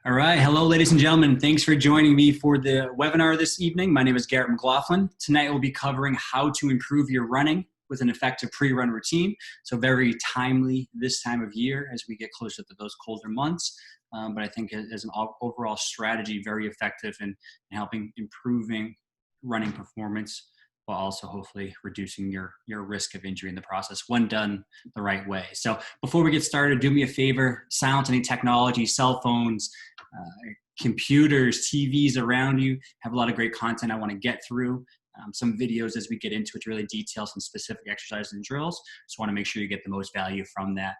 All right. Hello, ladies and gentlemen. Thanks for joining me for the webinar this evening. My name is Garrett McLaughlin. Tonight, we'll be covering how to improve your running with an effective pre-run routine. So very timely this time of year as we get closer to those colder months. But I think as an overall strategy, very effective in helping improving running performance while also hopefully reducing your risk of injury in the process when done the right way. So before we get started, do me a favor, silence any technology, cell phones, computers, TVs around you. Have a lot of great content I want to get through. Some videos as we get into it to really detail some specific exercises and drills. So want to make sure you get the most value from that.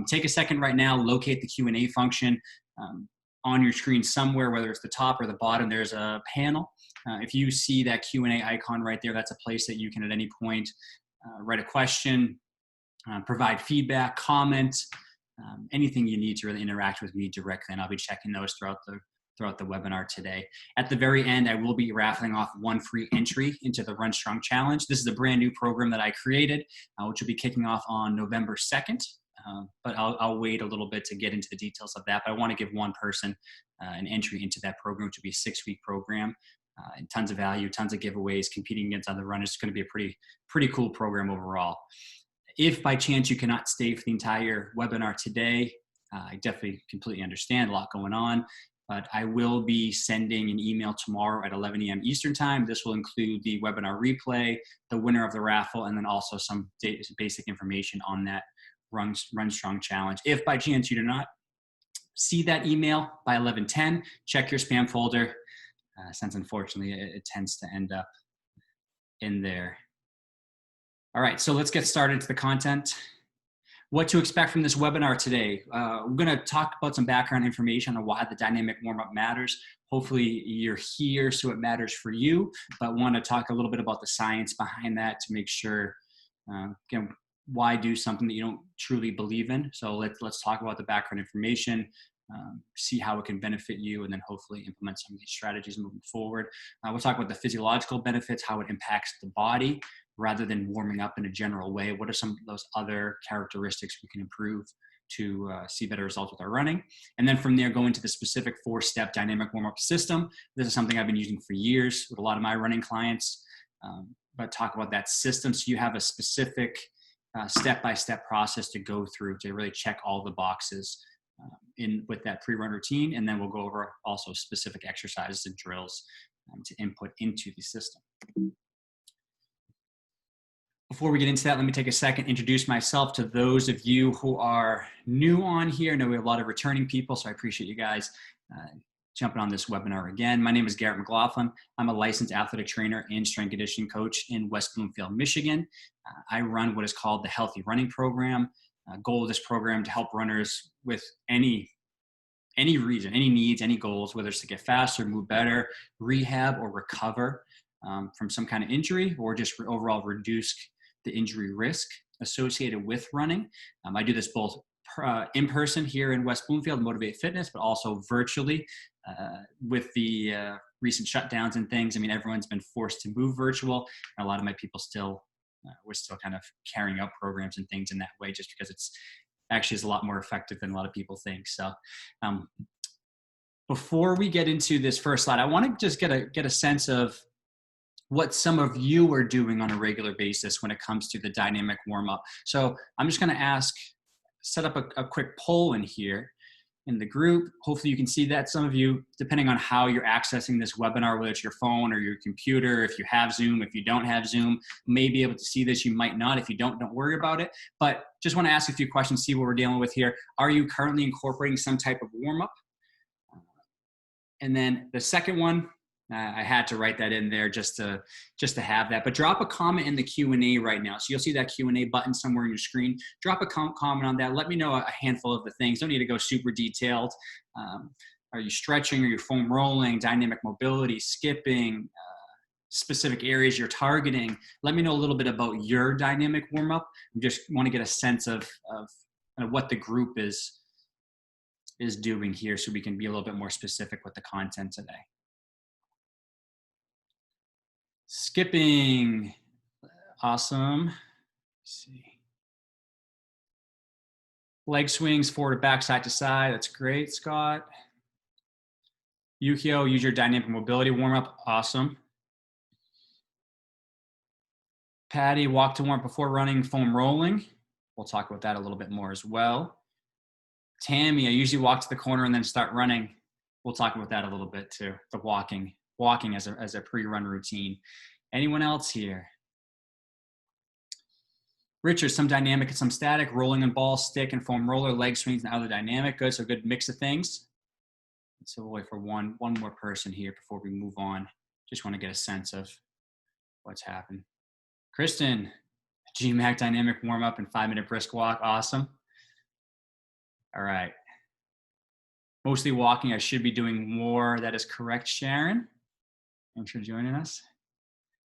Take a second right now, locate the Q&A function on your screen somewhere, whether it's the top or the bottom, there's a panel. If you see that Q&A icon right there, that's a place that you can at any point write a question, provide feedback, comment, anything you need to really interact with me directly, and I'll be checking those throughout the webinar today. At the very end, I will be raffling off one free entry into the Run Strong Challenge. This is a brand new program that I created, which will be kicking off on November 2nd. But I'll wait a little bit to get into the details of that. But I want to give one person an entry into that program, which will be a 6-week program, and tons of value, tons of giveaways, competing against other runners. It's going to be a pretty cool program overall. If by chance you cannot stay for the entire webinar today, I definitely completely understand, a lot going on. But I will be sending an email tomorrow at 11 a.m. Eastern time. This will include the webinar replay, the winner of the raffle, and then also some basic information on that Run Strong Challenge. If by chance you do not see that email by 11:10, check your spam folder, since unfortunately it tends to end up in there. All right, so let's get started to the content. What to expect from this webinar today. We're going to talk about some background information on why the dynamic warm-up matters. Hopefully you're here so it matters for you, but want to talk a little bit about the science behind that to make sure, again, why do something that you don't truly believe in. So let's talk about the background information, see how it can benefit you, and then hopefully implement some of these strategies moving forward. We'll talk about the physiological benefits, how it impacts the body, rather than warming up in a general way. What are some of those other characteristics we can improve to see better results with our running? And then from there, go into the specific 4-step dynamic warm-up system. This is something I've been using for years with a lot of my running clients, but talk about that system so you have a specific step-by-step process to go through to really check all the boxes with that pre-run routine. And then we'll go over also specific exercises and drills to input into the system. Before we get into that, let me take a second, introduce myself to those of you who are new on here. I know we have a lot of returning people, so I appreciate you guys jumping on this webinar again. My name is Garrett McLaughlin. I'm a licensed athletic trainer and strength conditioning coach in West Bloomfield, Michigan. I run what is called the Healthy Running Program. Goal of this program to help runners with any reason, any needs, any goals, whether it's to get faster, move better, rehab, or recover from some kind of injury, or just overall reduce the injury risk associated with running. I do this both in person here in West Bloomfield, Motivate Fitness, but also virtually with the recent shutdowns and things. I mean, everyone's been forced to move virtual, and a lot of my people we're still kind of carrying out programs and things in that way, just because it's actually is a lot more effective than a lot of people think. So before we get into this first slide, I want to just get a sense of what some of you are doing on a regular basis when it comes to the dynamic warm-up. So I'm just going to set up a quick poll in here in the group. Hopefully you can see that. Some of you, depending on how you're accessing this webinar, whether it's your phone or your computer, if you have Zoom, if you don't have Zoom, may be able to see this. You might not. If you don't worry about it. But just want to ask a few questions, see what we're dealing with here. Are you currently incorporating some type of warm-up? And then the second one, I had to write that in there just to have that. But drop a comment in the Q&A right now. So you'll see that Q&A button somewhere on your screen. Drop a comment on that. Let me know a handful of the things. Don't need to go super detailed. Are you stretching? Are you foam rolling? Dynamic mobility, skipping, specific areas you're targeting? Let me know a little bit about your dynamic warm-up. I just want to get a sense of kind of what the group is doing here so we can be a little bit more specific with the content today. Skipping, awesome. Let's see. Leg swings, forward to back, side to side. That's great, Scott. Yukio, use your dynamic mobility warm-up. Awesome. Patty, walk to warm before running, foam rolling. We'll talk about that a little bit more as well. Tammy, I usually walk to the corner and then start running. We'll talk about that a little bit too. The walking as a pre-run routine. Anyone else here? Richard, some dynamic and some static, rolling and ball, stick and foam roller, leg swings and other dynamic. Good, so good mix of things. So we'll wait for one more person here before we move on. Just want to get a sense of what's happened. Kristen, GMAC dynamic warm up and 5-minute brisk walk. Awesome. All right. Mostly walking. I should be doing more. That is correct, Sharon. Thanks for joining us.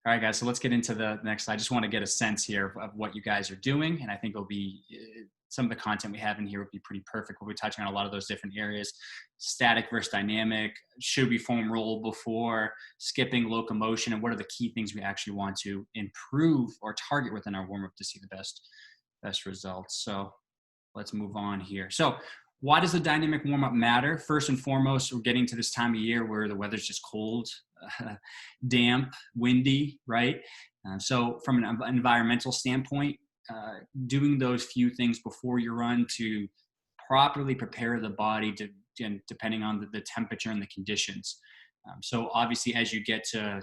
All right, guys, so let's get into the next slide. I just want to get a sense here of what you guys are doing, and I think it'll be some of the content we have in here will be pretty perfect. We'll be touching on a lot of those different areas. Static versus dynamic, should we foam roll before, skipping, locomotion, and what are the key things we actually want to improve or target within our warm-up to see the best results. So let's move on here. So why does the dynamic warm-up matter? First and foremost, we're getting to this time of year where the weather's just cold, damp, windy, right? So from an environmental standpoint, doing those few things before you run to properly prepare the body to, depending on the temperature and the conditions. So obviously as you get to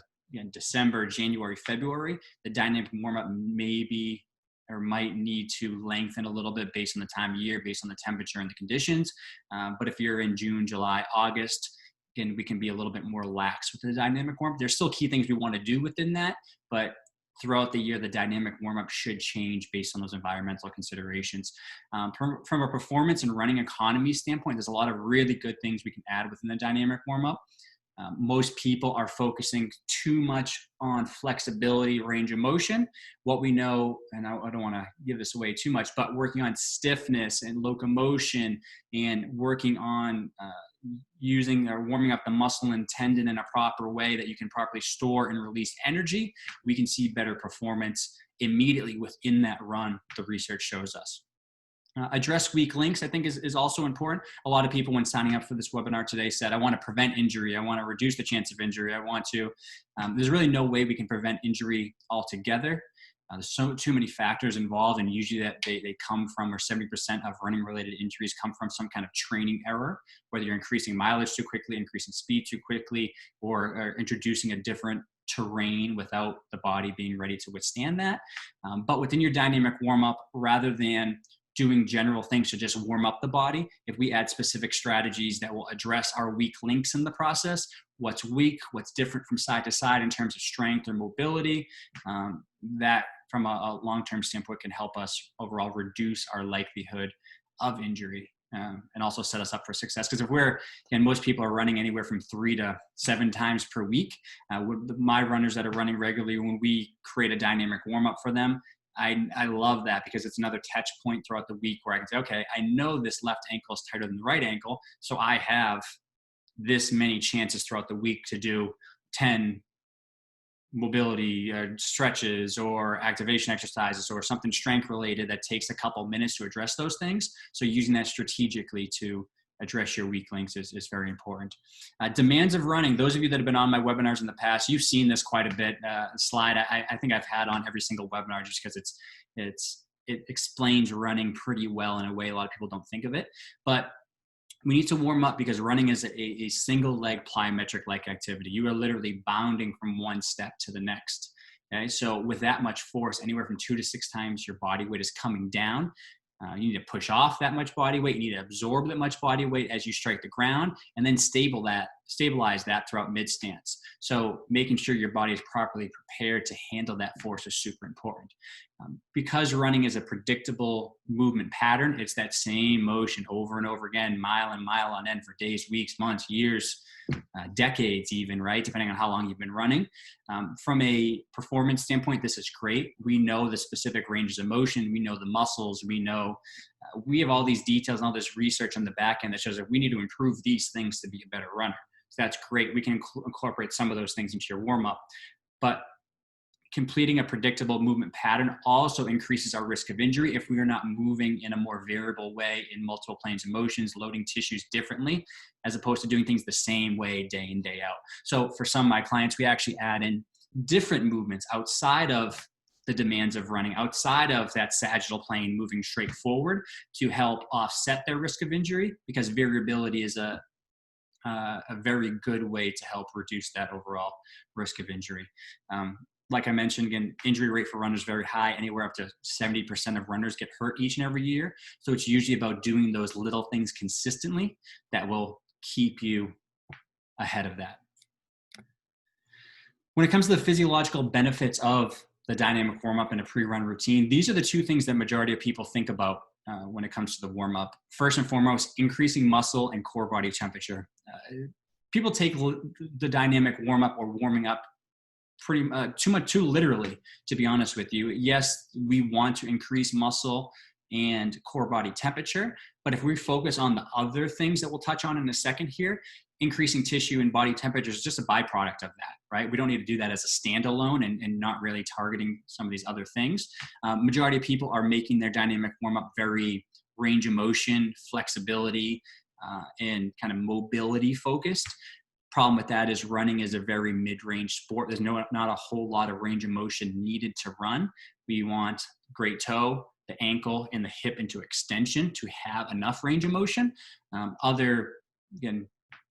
December, January, February, the dynamic warm-up maybe or might need to lengthen a little bit based on the time of year, based on the temperature and the conditions. But if you're in June, July, August, again, we can be a little bit more lax with the dynamic warm-up. There's still key things we want to do within that, but throughout the year, the dynamic warm-up should change based on those environmental considerations. From a performance and running economy standpoint, there's a lot of really good things we can add within the dynamic warm-up. Most people are focusing too much on flexibility, range of motion. What we know, and I don't want to give this away too much, but working on stiffness and locomotion and working on using or warming up the muscle and tendon in a proper way that you can properly store and release energy, we can see better performance immediately within that run, the research shows us. Address weak links, I think is also important. A lot of people when signing up for this webinar today said, I want to prevent injury. I want to reduce the chance of injury. I want to, there's really no way we can prevent injury altogether. There's too many factors involved, and usually that they come from, or 70% of running related injuries come from some kind of training error, whether you're increasing mileage too quickly, increasing speed too quickly, or introducing a different terrain without the body being ready to withstand that. But within your dynamic warm-up, rather than doing general things to just warm up the body, if we add specific strategies that will address our weak links in the process, what's weak, what's different from side to side in terms of strength or mobility, that from a long-term standpoint can help us overall reduce our likelihood of injury and also set us up for success. Because if and most people are running anywhere from 3 to 7 times per week. My runners that are running regularly, when we create a dynamic warm-up for them, I love that because it's another touch point throughout the week where I can say, okay, I know this left ankle is tighter than the right ankle, so I have this many chances throughout the week to do 10 mobility stretches or activation exercises or something strength related that takes a couple minutes to address those things. So using that strategically to address your weak links is very important. Demands of running. Those of you that have been on my webinars in the past, you've seen this quite a bit. Slide I think I've had on every single webinar just because it explains running pretty well in a way a lot of people don't think of it. But we need to warm up because running is a single leg plyometric-like activity. You are literally bounding from one step to the next. Okay, so with that much force, anywhere from 2 to 6 times your body weight is coming down. You need to push off that much body weight. You need to absorb that much body weight as you strike the ground, and then stabilize that throughout mid stance. So making sure your body is properly prepared to handle that force is super important. Because running is a predictable movement pattern, it's that same motion over and over again, mile and mile on end for days, weeks, months, years, decades even, right? Depending on how long you've been running. From a performance standpoint, this is great. We know the specific ranges of motion. We know the muscles. We know we have all these details and all this research on the back end that shows that we need to improve these things to be a better runner. So that's great. We can incorporate some of those things into your warm-up. But completing a predictable movement pattern also increases our risk of injury if we are not moving in a more variable way in multiple planes of motions, loading tissues differently, as opposed to doing things the same way day in, day out. So for some of my clients, we actually add in different movements outside of the demands of running, outside of that sagittal plane moving straight forward, to help offset their risk of injury, because variability is a very good way to help reduce that overall risk of injury. Like I mentioned, again, injury rate for runners is very high. Anywhere up to 70% of runners get hurt each and every year. So it's usually about doing those little things consistently that will keep you ahead of that. When it comes to the physiological benefits of the dynamic warm-up and a pre-run routine, these are the two things that majority of people think about when it comes to the warm-up. First and foremost, increasing muscle and core body temperature. People take the dynamic warm-up or warming up too literally, to be honest with you. Yes, we want to increase muscle and core body temperature, but if we focus on the other things that we'll touch on in a second here, increasing tissue and body temperature is just a byproduct of that, right? We don't need to do that as a standalone and not really targeting some of these other things. Majority of people are making their dynamic warm-up very range of motion, flexibility, and kind of mobility focused. Problem with that is running is a very mid-range sport. There's not a whole lot of range of motion needed to run. We want great toe, the ankle, and the hip into extension to have enough range of motion. Other, again,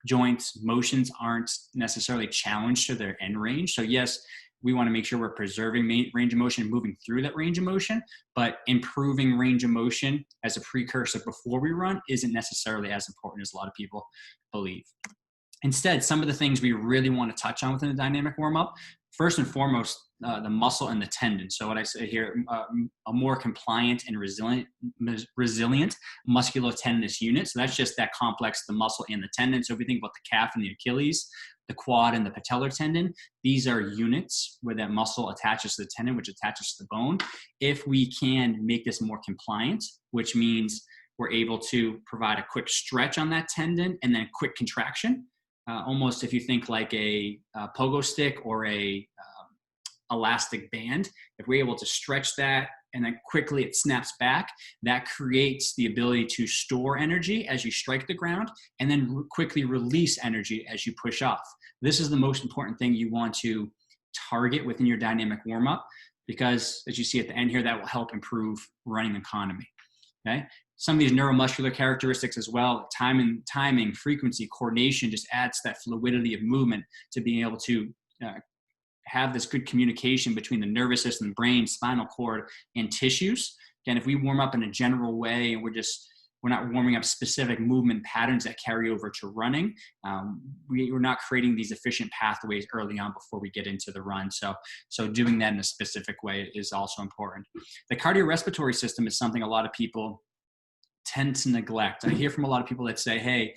joints, motions aren't necessarily challenged to their end range. So yes, we want to make sure we're preserving range of motion and moving through that range of motion, but improving range of motion as a precursor before we run isn't necessarily as important as a lot of people believe. Instead, some of the things we really want to touch on within the dynamic warm-up, first and foremost, the muscle and the tendon. So what I say here, a more compliant and resilient musculotendinous unit. So that's just that complex, the muscle and the tendon. So if we think about the calf and the Achilles, the quad and the patellar tendon, these are units where that muscle attaches to the tendon, which attaches to the bone. If we can make this more compliant, which means we're able to provide a quick stretch on that tendon and then quick contraction, almost if you think like a pogo stick or a elastic band, if we're able to stretch that and then quickly it snaps back, that creates the ability to store energy as you strike the ground and then quickly release energy as you push off. This is the most important thing you want to target within your dynamic warm-up, because as you see at the end here, that will help improve running economy. Okay. Some of these neuromuscular characteristics as well, timing, frequency, coordination, just adds that fluidity of movement to being able to have this good communication between the nervous system, brain, spinal cord, and tissues. Again, if we warm up in a general way and we're not warming up specific movement patterns that carry over to running, we're not creating these efficient pathways early on before we get into the run. So doing that in a specific way is also important. The cardiorespiratory system is something a lot of people tend to neglect. I hear from a lot of people that say, hey,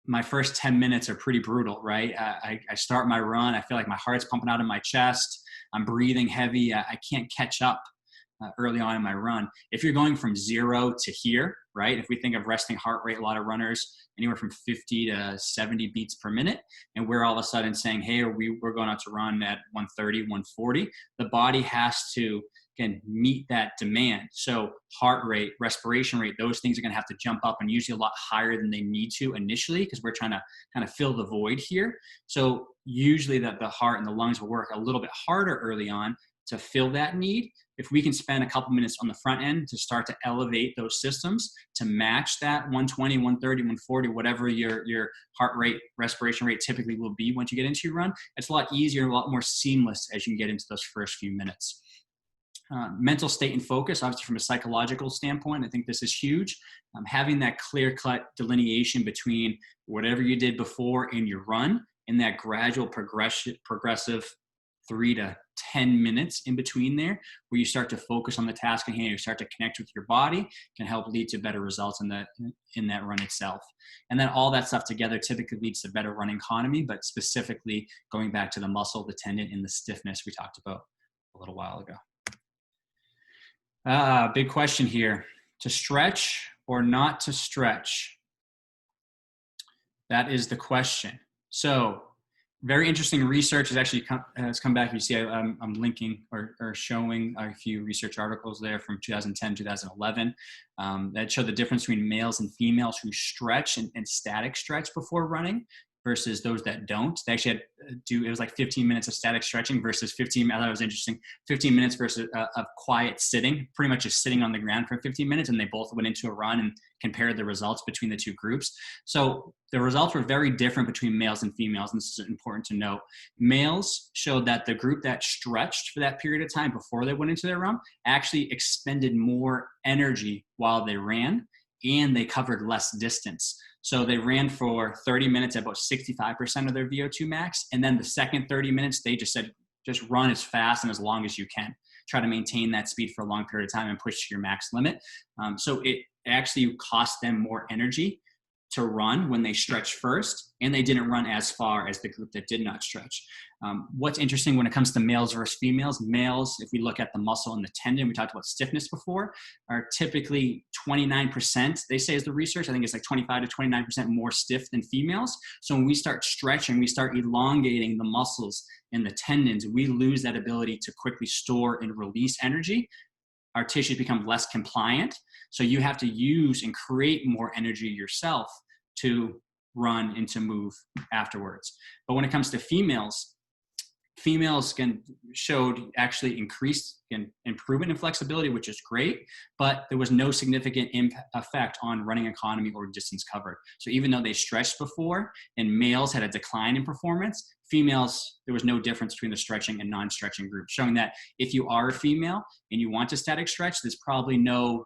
my first 10 minutes are pretty brutal, right? I start my run. I feel like my heart's pumping out of my chest. I'm breathing heavy. I can't catch up early on in my run. If you're going from 0 to here, right? If we think of resting heart rate, a lot of runners anywhere from 50 to 70 beats per minute. And we're all of a sudden saying, hey, we're going out to run at 130, 140. The body has to, again, meet that demand. So heart rate, respiration rate, those things are going to have to jump up and usually a lot higher than they need to initially, because we're trying to kind of fill the void here. So usually that the heart and the lungs will work a little bit harder early on to fill that need. If we can spend a couple minutes on the front end to start to elevate those systems to match that 120, 130, 140, whatever your heart rate, respiration rate typically will be once you get into your run, it's a lot easier, a lot more seamless as you get into those first few minutes. Mental state and focus, obviously from a psychological standpoint, I think this is huge. Having that clear-cut delineation between whatever you did before in your run and that gradual progressive 3 to 10 minutes in between there, where you start to focus on the task at hand, you start to connect with your body, can help lead to better results in that run itself. And then all that stuff together typically leads to better run economy, but specifically going back to the muscle, the tendon, and the stiffness we talked about a little while ago. Big question here. To stretch or not to stretch? That is the question. So very interesting research has come back. You see, I'm linking or showing a few research articles there from 2010, 2011 that show the difference between males and females who stretch and static stretch before running versus those that don't. They actually had it was like 15 minutes of static stretching versus 15, I thought it was interesting, 15 minutes versus of quiet sitting, pretty much just sitting on the ground for 15 minutes. And they both went into a run and compared the results between the two groups. So the results were very different between males and females. And this is important to note. Males showed that the group that stretched for that period of time before they went into their run actually expended more energy while they ran, and they covered less distance. So they ran for 30 minutes at about 65% of their VO2 max. And then the second 30 minutes, they just said, just run as fast and as long as you can. Try to maintain that speed for a long period of time and push to your max limit. So it actually cost them more energy to run when they stretched first, and they didn't run as far as the group that did not stretch. What's interesting when it comes to males versus females, males, if we look at the muscle and the tendon, we talked about stiffness before, are typically 29%, they say is the research. I think it's like 25 to 29% more stiff than females. So when we start stretching, we start elongating the muscles and the tendons, we lose that ability to quickly store and release energy. Our tissues become less compliant. So you have to use and create more energy yourself to run and to move afterwards. But when it comes to females, females showed actually increased improvement in flexibility, which is great, but there was no significant effect on running economy or distance covered. So even though they stretched before and males had a decline in performance, females, there was no difference between the stretching and non-stretching groups, showing that if you are a female and you want to static stretch, there's probably no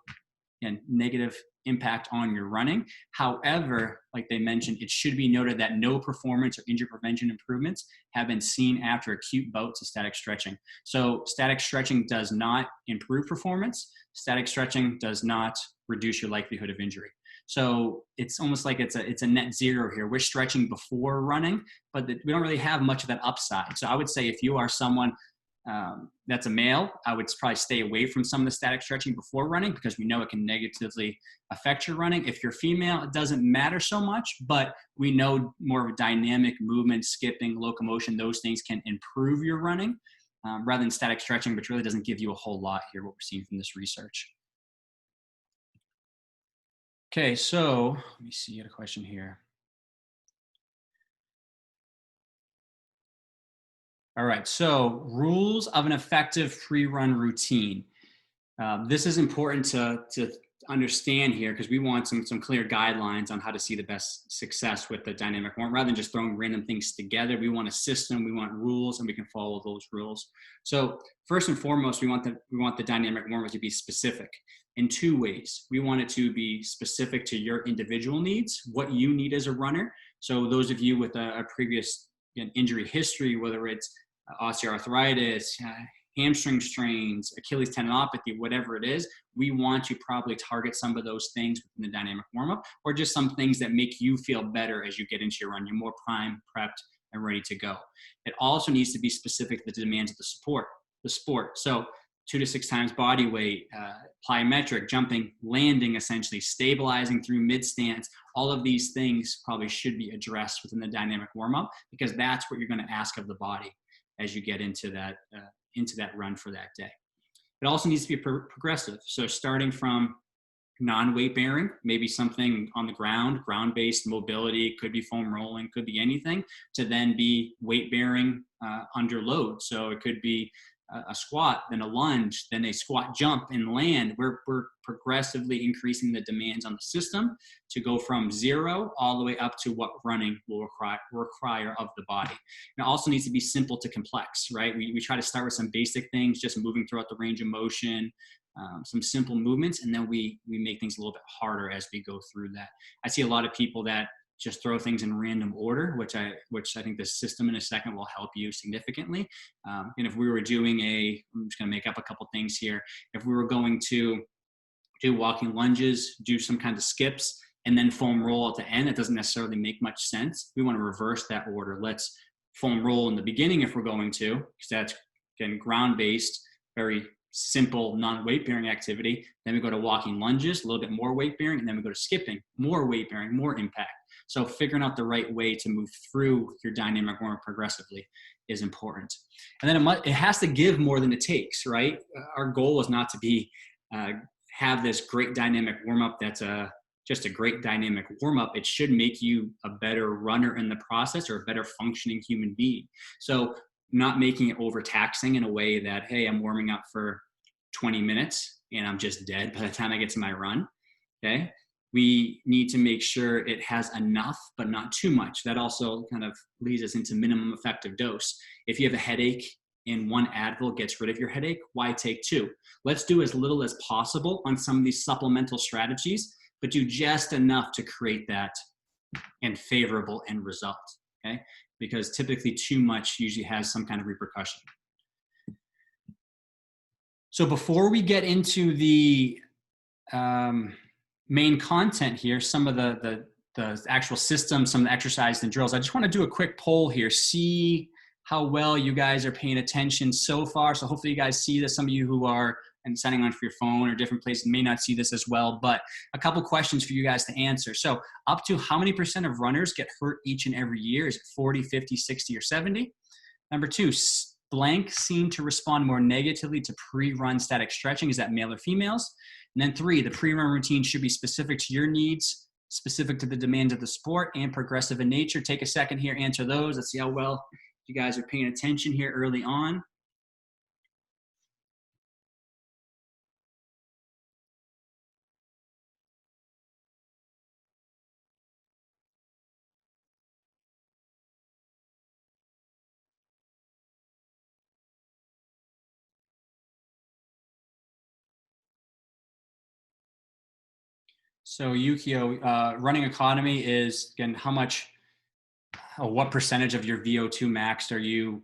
negative impact on your running. However, like they mentioned, it should be noted that no performance or injury prevention improvements have been seen after acute bouts of static stretching. So static stretching does not improve performance. Static stretching does not reduce your likelihood of injury. So it's almost like it's a net zero here. We're stretching before running, but we don't really have much of that upside. So I would say if you are someone that's a male, I would probably stay away from some of the static stretching before running because we know it can negatively affect your running. If you're female, it doesn't matter so much, but we know more of dynamic movement, skipping, locomotion, those things can improve your running rather than static stretching, which really doesn't give you a whole lot here, what we're seeing from this research. Okay, so let me see, you got a question here. All right, so rules of an effective pre-run routine. This is important to understand here because we want some clear guidelines on how to see the best success with the dynamic warm. Rather than just throwing random things together, we want a system, we want rules, and we can follow those rules. So first and foremost, we want the dynamic warm-up to be specific in two ways. We want it to be specific to your individual needs, what you need as a runner. So those of you with a previous injury history, whether it's osteoarthritis, hamstring strains, Achilles tendinopathy, whatever it is, we want to probably target some of those things within the dynamic warm-up, or just some things that make you feel better as you get into your run. You're more primed, prepped, and ready to go. It also needs to be specific to the demands of the sport. So 2 to 6 times body weight, plyometric, jumping, landing, essentially stabilizing through mid-stance. All of these things probably should be addressed within the dynamic warm-up because that's what you're going to ask of the body as you get into that run for that day. It also needs to be progressive. So starting from non-weight bearing, maybe something on the ground-based mobility, could be foam rolling, could be anything, to then be weight bearing under load. So it could be a squat, then a lunge, then a squat jump and land. We're progressively increasing the demands on the system to go from 0 all the way up to what running will require of the body. And it also needs to be simple to complex, right? We try to start with some basic things, just moving throughout the range of motion, some simple movements, and then we make things a little bit harder as we go through that. I see a lot of people that just throw things in random order, which I think the system in a second will help you significantly. And if we were doing I'm just going to make up a couple things here. If we were going to do walking lunges, do some kind of skips, and then foam roll at the end, that doesn't necessarily make much sense. We want to reverse that order. Let's foam roll in the beginning if we're going to, because that's, again, ground-based, very simple non-weight bearing activity. Then we go to walking lunges, a little bit more weight bearing, and then we go to skipping, more weight bearing, more impact. So figuring out the right way to move through your dynamic warm-up progressively is important. And then it has to give more than it takes, right? Our goal is not to be have this great dynamic warm-up that's just a great dynamic warm-up. It should make you a better runner in the process, or a better functioning human being. So not making it overtaxing in a way that, hey, I'm warming up for 20 minutes and I'm just dead by the time I get to my run. Okay. We need to make sure it has enough, but not too much. That also kind of leads us into minimum effective dose. If you have a headache and one Advil gets rid of your headache, why take two? Let's do as little as possible on some of these supplemental strategies, but do just enough to create that and favorable end result. Okay. Because typically too much usually has some kind of repercussion. So before we get into the main content here, some of the actual systems, some of the exercises and drills, I just want to do a quick poll here, see how well you guys are paying attention so far. So hopefully you guys see this. Some of you who are signing on for your phone or different places may not see this as well, but a couple questions for you guys to answer. So up to how many % of runners get hurt each and every year? Is it 40, 50, 60, or 70? Number two, blank seem to respond more negatively to pre-run static stretching. Is that male or females? And then three, the pre-run routine should be specific to your needs, specific to the demands of the sport, and progressive in nature. Take a second here, answer those. Let's see how well you guys are paying attention here early on. So Yukio, running economy is, again, how much, what percentage of your VO2 max are you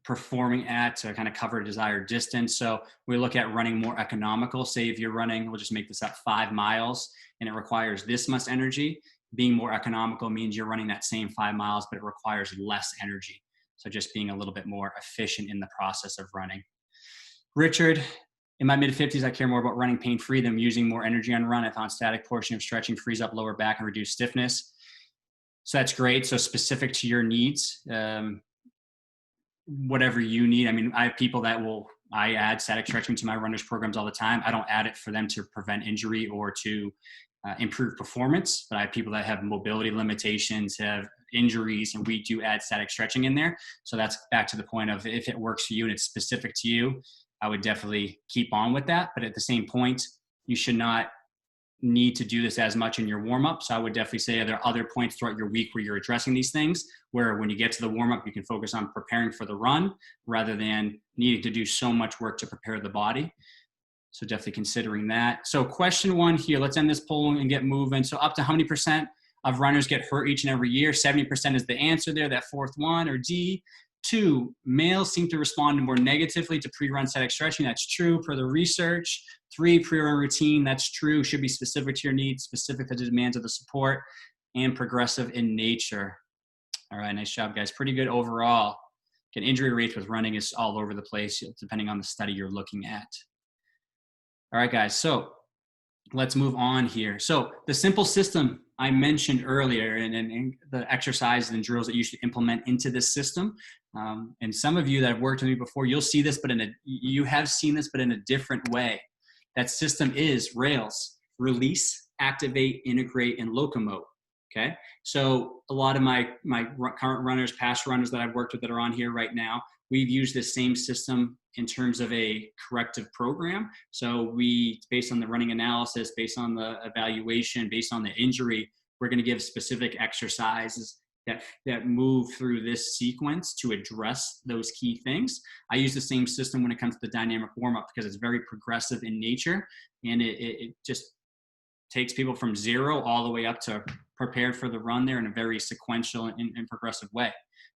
performing at to kind of cover a desired distance? So we look at running more economical. Say if you're running, we'll just make this up, 5 miles, and it requires this much energy. Being more economical means you're running that same 5 miles, but it requires less energy. So just being a little bit more efficient in the process of running. Richard, in my mid-50s, I care more about running pain-free than using more energy on run. I found static portion of stretching frees up lower back and reduce stiffness. So that's great. So specific to your needs, whatever you need. I mean, I have people that I add static stretching to my runners programs all the time. I don't add it for them to prevent injury or to improve performance, but I have people that have mobility limitations, have injuries, and we do add static stretching in there. So that's back to the point of, if it works for you and it's specific to you, I would definitely keep on with that. But at the same point, you should not need to do this as much in your warm-up. So I would definitely say there are other points throughout your week where you're addressing these things, where when you get to the warm-up, you can focus on preparing for the run rather than needing to do so much work to prepare the body. So definitely considering that. So question one here, let's end this poll and get moving. So up to how many % of runners get hurt each and every year? 70% is the answer there, that fourth one. Or D, 2, males seem to respond more negatively to pre-run static stretching. That's true per the research. 3, pre-run routine. That's true. Should be specific to your needs, specific to the demands of the support, and progressive in nature. All right, nice job, guys. Pretty good overall. Again, injury rates with running is all over the place, depending on the study you're looking at. All right, guys. So let's move on here. So the simple system I mentioned earlier, and the exercises and drills that you should implement into this system. And some of you that have worked with me before, you'll see this, but you have seen this, but in a different way. That system is rails: release, activate, integrate, and locomote. Okay. So a lot of my current runners, past runners that I've worked with that are on here right now, we've used this same system in terms of a corrective program. So based on the running analysis, based on the evaluation, based on the injury, we're going to give specific exercises that move through this sequence to address those key things. I use the same system when it comes to the dynamic warm-up because it's very progressive in nature, and it just takes people from 0 all the way up to prepared for the run there in a very sequential and progressive way.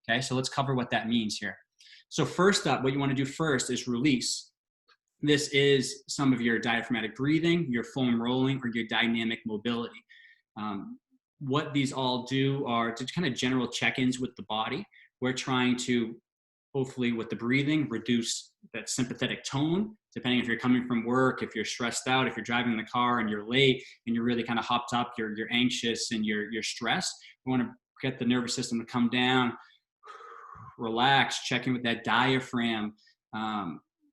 Okay, so let's cover what that means here. So first up, what you want to do first is release. This is some of your diaphragmatic breathing, your foam rolling, or your dynamic mobility. What these all do are to kind of general check-ins with the body. We're trying to hopefully with the breathing, reduce that sympathetic tone, depending if you're coming from work, if you're stressed out, if you're driving in the car and you're late and you're really kind of hopped up, you're anxious and you're stressed. We want to get the nervous system to come down, relax, checking with that diaphragm,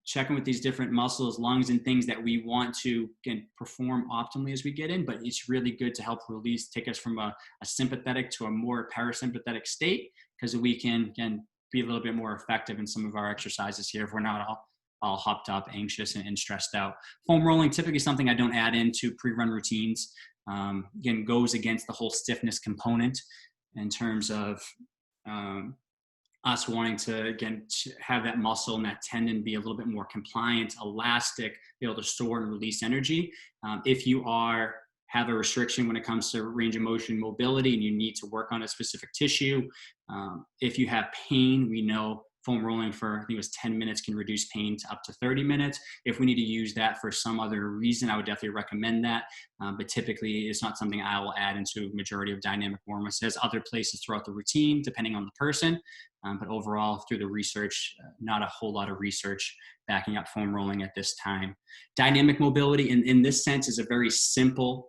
checking with these different muscles, lungs, and things that we want to, again, perform optimally as we get in. But it's really good to help release, take us from a sympathetic to a more parasympathetic state, because we can, again, be a little bit more effective in some of our exercises here if we're not all hopped up, anxious, and stressed out. Foam rolling, typically something I don't add into pre-run routines. Again, goes against the whole stiffness component in terms of us wanting to, again, have that muscle and that tendon be a little bit more compliant, elastic, be able to store and release energy. If you have a restriction when it comes to range of motion mobility and you need to work on a specific tissue, if you have pain, we know foam rolling for, I think it was 10 minutes can reduce pain to up to 30 minutes. If we need to use that for some other reason, I would definitely recommend that. But typically it's not something I will add into a majority of dynamic warm-ups. There's other places throughout the routine, depending on the person. But overall, through the research, not a whole lot of research backing up foam rolling at this time. Dynamic mobility in this sense is a very simple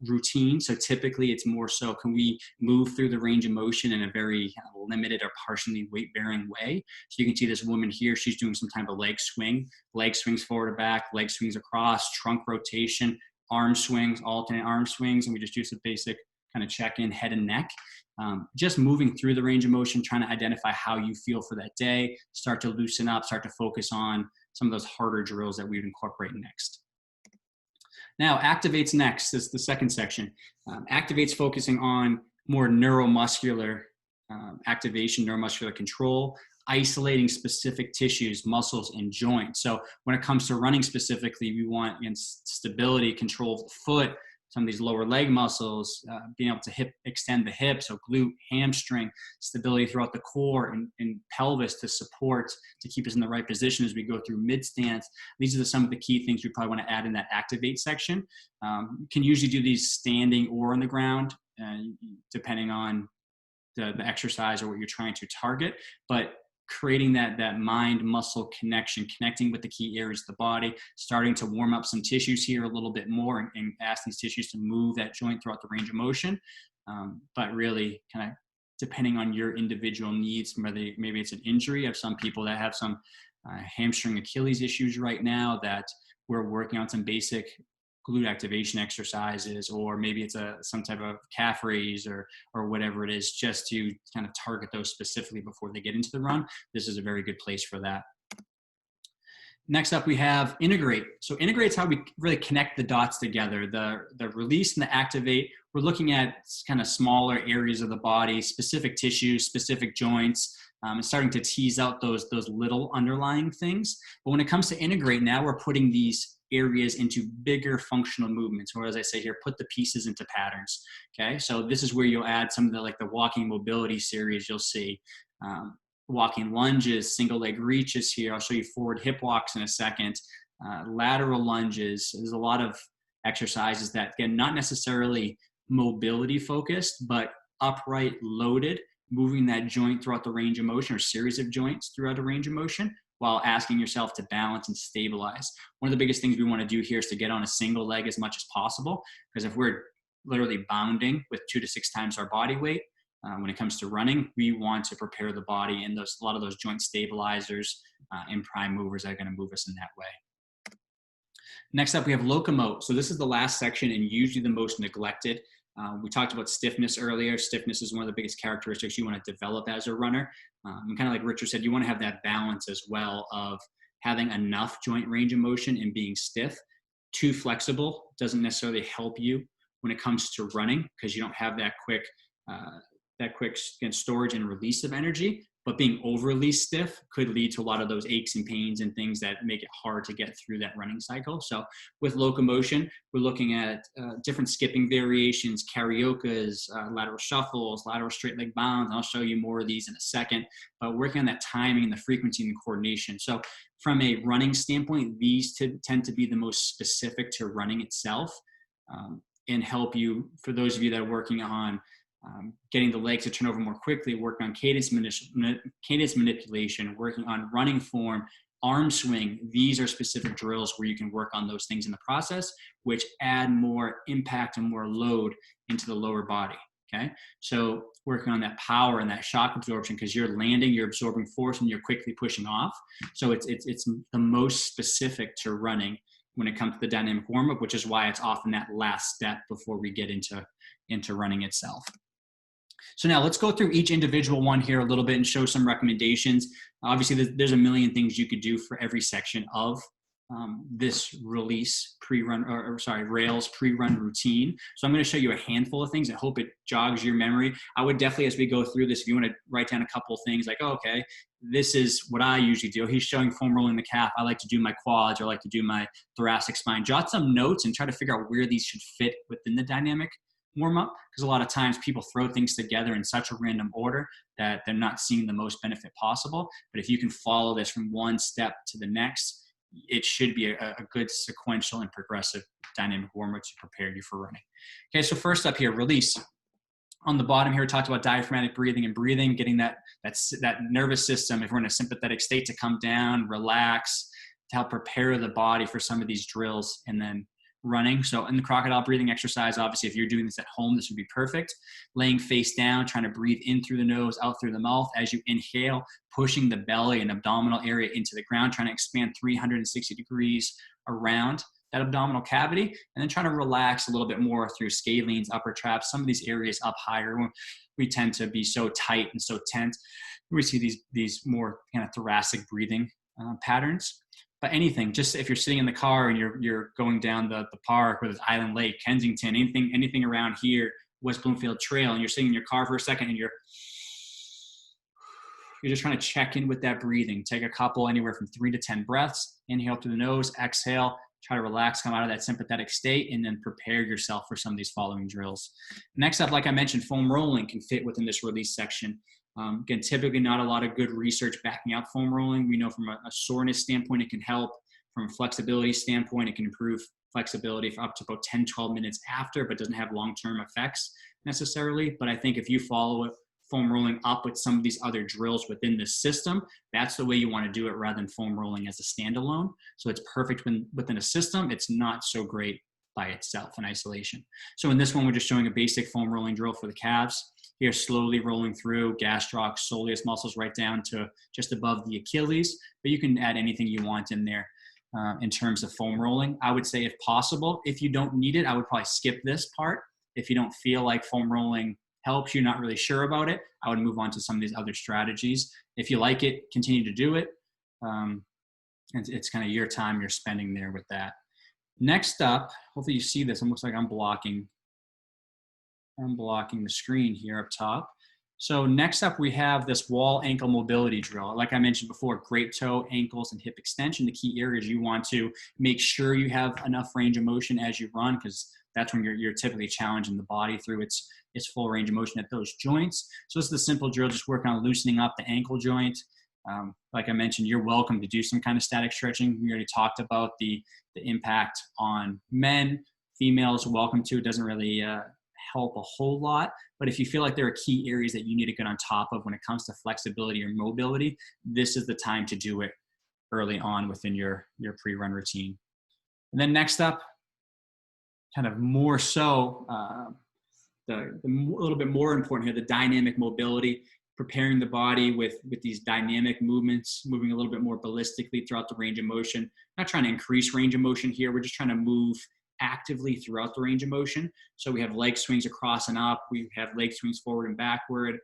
routine. So typically it's more so, can we move through the range of motion in a very limited or partially weight bearing way? So you can see this woman here, she's doing some type of leg swings forward to back, leg swings across, trunk rotation, arm swings, alternate arm swings. And we just do some basic kind of check in head and neck. Just moving through the range of motion, trying to identify how you feel for that day, start to loosen up, start to focus on some of those harder drills that we would incorporate next. Now, activates next is the second section. Activates focusing on more neuromuscular activation, neuromuscular control, isolating specific tissues, muscles, and joints. So when it comes to running specifically, we want, again, stability, control of the foot, some of these lower leg muscles, being able to extend the hip, so glute, hamstring, stability throughout the core and pelvis to support, to keep us in the right position as we go through mid stance. These are some of the key things we probably want to add in that activate section. You can usually do these standing or on the ground, depending on the exercise or what you're trying to target. But creating that mind-muscle connection, connecting with the key areas of the body, starting to warm up some tissues here a little bit more and ask these tissues to move that joint throughout the range of motion. But really kind of depending on your individual needs, whether maybe it's an injury. I have some people that have some hamstring Achilles issues right now that we're working on some basic glute activation exercises, or maybe it's some type of calf raise or whatever it is, just to kind of target those specifically before they get into the run. This is a very good place for that. Next up, we have integrate. So integrate is how we really connect the dots together. The release and the activate, we're looking at kind of smaller areas of the body, specific tissues, specific joints, and starting to tease out those little underlying things. But when it comes to integrate, now we're putting these areas into bigger functional movements, or as I say here, put the pieces into patterns. Okay, so this is where you'll add some of the walking mobility series. You'll see walking lunges, single leg reaches here. I'll show you forward hip walks in a second. Lateral lunges. There's a lot of exercises that, again, not necessarily mobility focused, but upright loaded, moving that joint throughout the range of motion, or series of joints throughout a range of motion, while asking yourself to balance and stabilize. One of the biggest things we want to do here is to get on a single leg as much as possible, because if we're literally bounding with 2 to 6 times our body weight, when it comes to running, we want to prepare the body and a lot of those joint stabilizers and prime movers that are going to move us in that way. Next up, we have locomote. So this is the last section and usually the most neglected. We talked about stiffness earlier. Stiffness is one of the biggest characteristics you want to develop as a runner. And kind of like Richard said, you want to have that balance as well of having enough joint range of motion and being stiff. Too flexible doesn't necessarily help you when it comes to running, because you don't have that quick storage and release of energy. But being overly stiff could lead to a lot of those aches and pains and things that make it hard to get through that running cycle. So with locomotion, we're looking at different skipping variations, cariokas, lateral shuffles, lateral straight leg bounds. I'll show you more of these in a second, but working on that timing and the frequency and the coordination. So from a running standpoint, these tend to be the most specific to running itself, and help you, for those of you that are working on getting the legs to turn over more quickly, working on cadence manipulation, working on running form, arm swing. These are specific drills where you can work on those things in the process, which add more impact and more load into the lower body. Okay, so working on that power and that shock absorption, because you're landing, you're absorbing force, and you're quickly pushing off. So it's the most specific to running when it comes to the dynamic warm-up, which is why it's often that last step before we get into running itself. So now let's go through each individual one here a little bit and show some recommendations. Obviously, there's a million things you could do for every section of this release rails pre-run routine. So I'm going to show you a handful of things. I hope it jogs your memory. I would definitely, as we go through this, if you want to write down a couple of things like, oh, okay, this is what I usually do. He's showing foam rolling the calf. I like to do my quads, or I like to do my thoracic spine. Jot some notes and try to figure out where these should fit within the dynamic warm up, because a lot of times people throw things together in such a random order that they're not seeing the most benefit possible. But if you can follow this from one step to the next, it should be a good sequential and progressive dynamic warm-up to prepare you for running. Okay, so first up here, release. On the bottom here, we talked about diaphragmatic breathing and breathing, getting that nervous system, if we're in a sympathetic state, to come down, relax, to help prepare the body for some of these drills, and then running. So in the crocodile breathing exercise, obviously, if you're doing this at home, this would be perfect. Laying face down, trying to breathe in through the nose, out through the mouth. As you inhale, pushing the belly and abdominal area into the ground, trying to expand 360 degrees around that abdominal cavity, and then trying to relax a little bit more through scalenes, upper traps, some of these areas up higher. We tend to be so tight and so tense. We see these more kind of thoracic breathing patterns. But anything, just if you're sitting in the car and you're going down the park, whether it's Island Lake, Kensington, anything around here, West Bloomfield Trail, and you're sitting in your car for a second and you're just trying to check in with that breathing. Take a couple, anywhere from 3 to 10 breaths. Inhale through the nose, exhale, try to relax, come out of that sympathetic state, and then prepare yourself for some of these following drills. Next up, like I mentioned, foam rolling can fit within this release section. Again, typically not a lot of good research backing out foam rolling. We know from a soreness standpoint, it can help. From a flexibility standpoint, it can improve flexibility for up to about 10, 12 minutes after, but doesn't have long-term effects necessarily. But I think if you follow foam rolling up with some of these other drills within the system, that's the way you want to do it, rather than foam rolling as a standalone. So it's perfect within a system. It's not so great by itself in isolation. So in this one, we're just showing a basic foam rolling drill for the calves. Here, slowly rolling through gastroc, soleus muscles right down to just above the Achilles, but you can add anything you want in there in terms of foam rolling. I would say, if possible, if you don't need it, I would probably skip this part. If you don't feel like foam rolling helps, you're not really sure about it, I would move on to some of these other strategies. If you like it, continue to do it. It's kind of your time you're spending there with that. Next up, hopefully you see this. It looks like I'm blocking the screen here up top. So next up, we have this wall ankle mobility drill. Like I mentioned before, great toe, ankles, and hip extension, the key areas you want to make sure you have enough range of motion as you run, because that's when you're typically challenging the body through its full range of motion at those joints. So this is the simple drill, just working on loosening up the ankle joint. Like I mentioned, you're welcome to do some kind of static stretching. We already talked about the impact on men. Females, welcome to. It doesn't really help a whole lot, but if you feel like there are key areas that you need to get on top of when it comes to flexibility or mobility, this is the time to do it early on within your pre-run routine. And then next up, kind of more so, a little bit more important here, the dynamic mobility, preparing the body with these dynamic movements, moving a little bit more ballistically throughout the range of motion. Not trying to increase range of motion here, we're just trying to move actively throughout the range of motion. So we have leg swings across and up. We have leg swings forward and backward.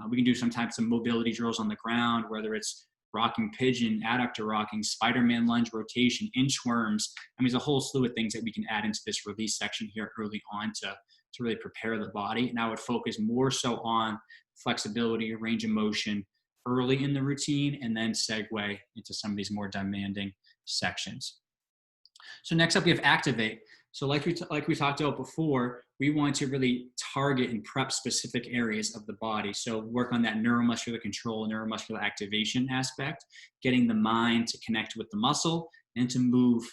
We can do sometimes some mobility drills on the ground, whether it's rocking pigeon, adductor rocking, Spider-Man lunge rotation, inchworms. I mean, there's a whole slew of things that we can add into this release section here early on to really prepare the body. And I would focus more so on flexibility, range of motion early in the routine, and then segue into some of these more demanding sections. So next up, we have activate. So like we talked about before, we want to really target and prep specific areas of the body. So work on that neuromuscular control, neuromuscular activation aspect, getting the mind to connect with the muscle and to move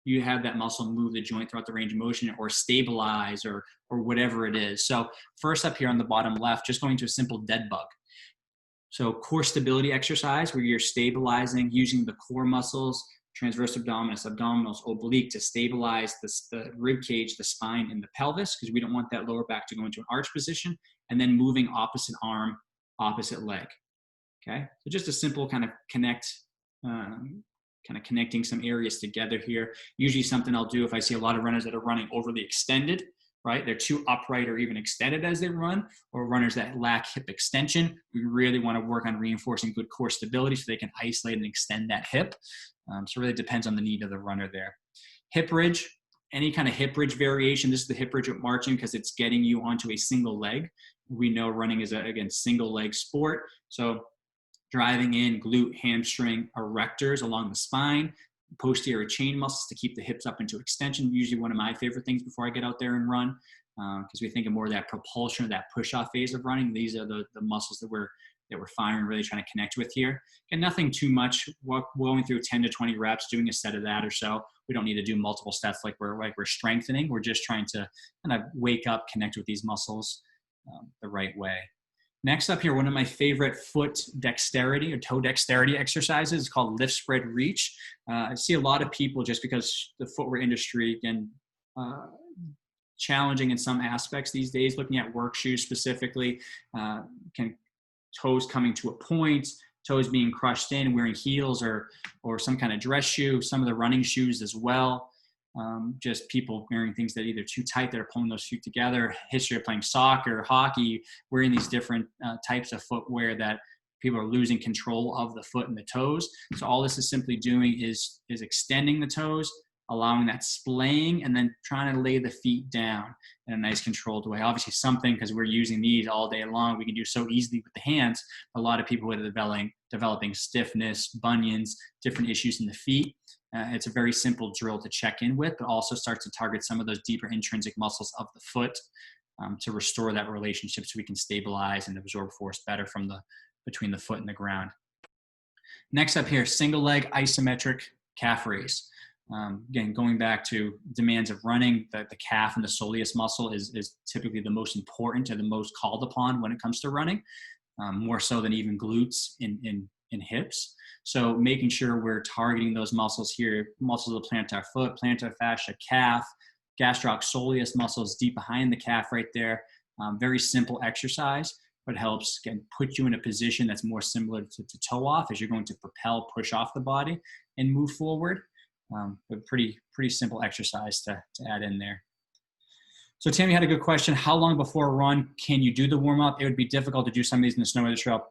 you have that muscle move the joint throughout the range of motion or stabilize or whatever it is. So first up here on the bottom left, just going to a simple dead bug. So core stability exercise where you're stabilizing using the core muscles, transverse abdominis, abdominals, oblique to stabilize the rib cage, the spine, and the pelvis, because we don't want that lower back to go into an arch position, and then moving opposite arm, opposite leg. Okay, so just a simple kind of connecting some areas together here. Usually something I'll do if I see a lot of runners that are running overly extended, right? They're too upright or even extended as they run, or runners that lack hip extension. We really want to work on reinforcing good core stability so they can isolate and extend that hip. So it really depends on the need of the runner there. Hip bridge, any kind of hip bridge variation. This is the hip bridge with marching because it's getting you onto a single leg. We know running is, again, single leg sport. So driving in glute, hamstring, erectors along the spine, posterior chain muscles to keep the hips up into extension. Usually one of my favorite things before I get out there and run, because we think of more of that propulsion, that push-off phase of running. These are the muscles that we're firing, really trying to connect with here. And nothing too much. We're going through 10 to 20 reps, doing a set of that or so. We don't need to do multiple sets like we're strengthening. We're just trying to kind of wake up, connect with these muscles the right way. Next up here, one of my favorite foot dexterity or toe dexterity exercises is called lift, spread, reach. I see a lot of people, just because the footwear industry, again, challenging in some aspects these days, looking at work shoes specifically, toes coming to a point, toes being crushed in, wearing heels or some kind of dress shoe, some of the running shoes as well. Just people wearing things that are either too tight, that are pulling those feet together. History of playing soccer, hockey, wearing these different types of footwear that people are losing control of the foot and the toes. So all this is simply doing is extending the toes, allowing that splaying, and then trying to lay the feet down in a nice controlled way. Obviously something, because we're using these all day long, we can do so easily with the hands. A lot of people with developing stiffness, bunions, different issues in the feet. It's a very simple drill to check in with, but also starts to target some of those deeper intrinsic muscles of the foot to restore that relationship so we can stabilize and absorb force better from between the foot and the ground. Next up here, single leg isometric calf raise. Again, going back to demands of running, the calf and the soleus muscle is typically the most important and the most called upon when it comes to running, more so than even glutes in hips. So making sure we're targeting those muscles here, muscles of the plantar foot, plantar fascia, calf, gastrocsoleus muscles deep behind the calf right there. Very simple exercise, but helps put you in a position that's more similar to toe off as you're going to propel, push off the body and move forward. But pretty simple exercise to add in there. So Tammy had a good question. How long before a run can you do the warm up? It would be difficult to do some of these in the snow or the trail.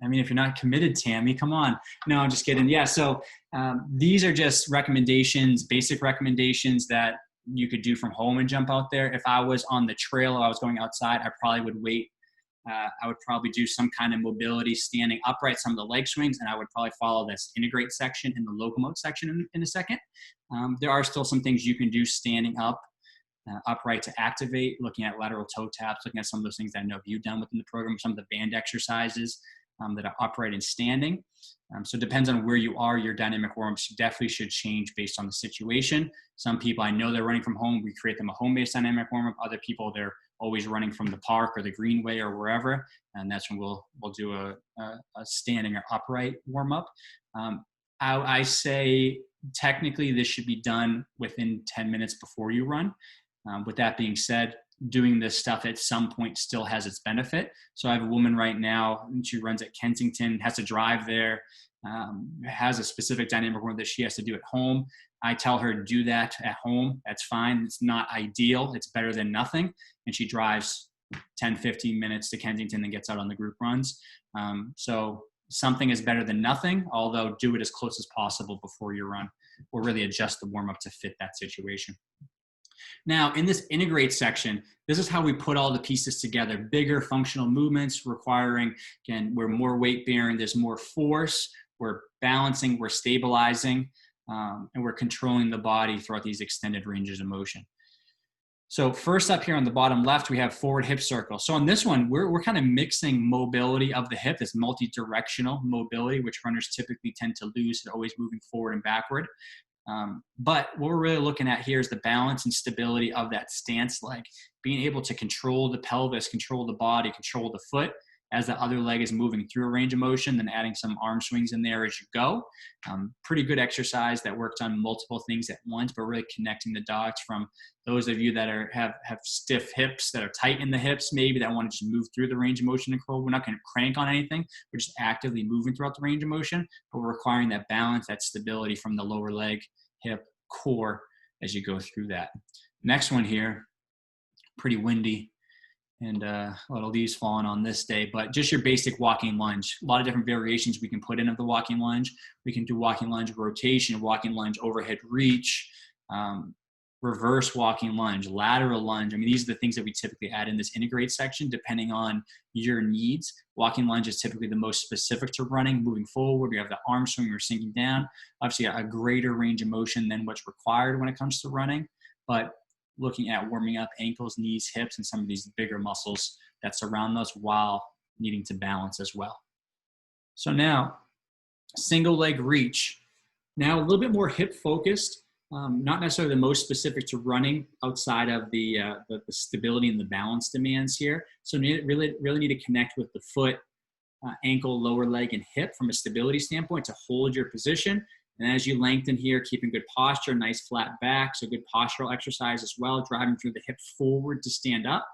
I mean, if you're not committed, Tammy, come on. No, I'm just kidding. Yeah, so these are just recommendations, basic recommendations that you could do from home and jump out there. If I was on the trail or I was going outside, I probably would wait. I would probably do some kind of mobility, standing upright, some of the leg swings, and I would probably follow this integrate section and the locomote section in a second. There are still some things you can do standing up, upright to activate, looking at lateral toe taps, looking at some of those things that I know you've done within the program, some of the band exercises that are upright and standing. So it depends on where you are. Your dynamic warm-ups definitely should change based on the situation. Some people, I know they're running from home. We create them a home-based dynamic warm-up. Other people, they're always running from the park or the greenway or wherever. And that's when we'll do a standing or upright warm-up. I say technically this should be done within 10 minutes before you run. With that being said, doing this stuff at some point still has its benefit. So I have a woman right now, and she runs at Kensington, has to drive there, has a specific dynamic warm that she has to do at home. I tell her to do that at home. That's fine. It's not ideal. It's better than nothing. And she drives 10, 15 minutes to Kensington and gets out on the group runs. So something is better than nothing, although do it as close as possible before you run, or really adjust the warm up to fit that situation. Now, in this integrate section, this is how we put all the pieces together. Bigger functional movements requiring, again, we're more weight bearing, there's more force, we're balancing, we're stabilizing, and we're controlling the body throughout these extended ranges of motion. So first up here on the bottom left, we have forward hip circle. So on this one, we're kind of mixing mobility of the hip, this multi-directional mobility, which runners typically tend to lose, always moving forward and backward. But what we're really looking at here is the balance and stability of that stance leg, being able to control the pelvis, control the body, control the foot as the other leg is moving through a range of motion, then adding some arm swings in there as you go. Pretty good exercise that works on multiple things at once, but really connecting the dots from those of you that have stiff hips, that are tight in the hips, maybe that want to just move through the range of motion and curl. We're not going to crank on anything. We're just actively moving throughout the range of motion, but we're requiring that balance, that stability from the lower leg, hip, core as you go through that. Next one here, pretty windy. And a lot of leaves falling on this day, but just your basic walking lunge. A lot of different variations we can put in of the walking lunge. We can do walking lunge rotation, walking lunge overhead reach, reverse walking lunge, lateral lunge. I mean, these are the things that we typically add in this integrate section depending on your needs. Walking lunge is typically the most specific to running, moving forward. We have the arm swing, we're sinking down. Obviously a greater range of motion than what's required when it comes to running, but looking at warming up ankles, knees, hips, and some of these bigger muscles that surround us while needing to balance as well. So now, single leg reach. Now a little bit more hip focused, not necessarily the most specific to running outside of the stability and the balance demands here. So really need to connect with the foot, ankle, lower leg, and hip from a stability standpoint to hold your position. And as you lengthen here, keeping good posture, nice flat back, so good postural exercise as well, driving through the hip forward to stand up.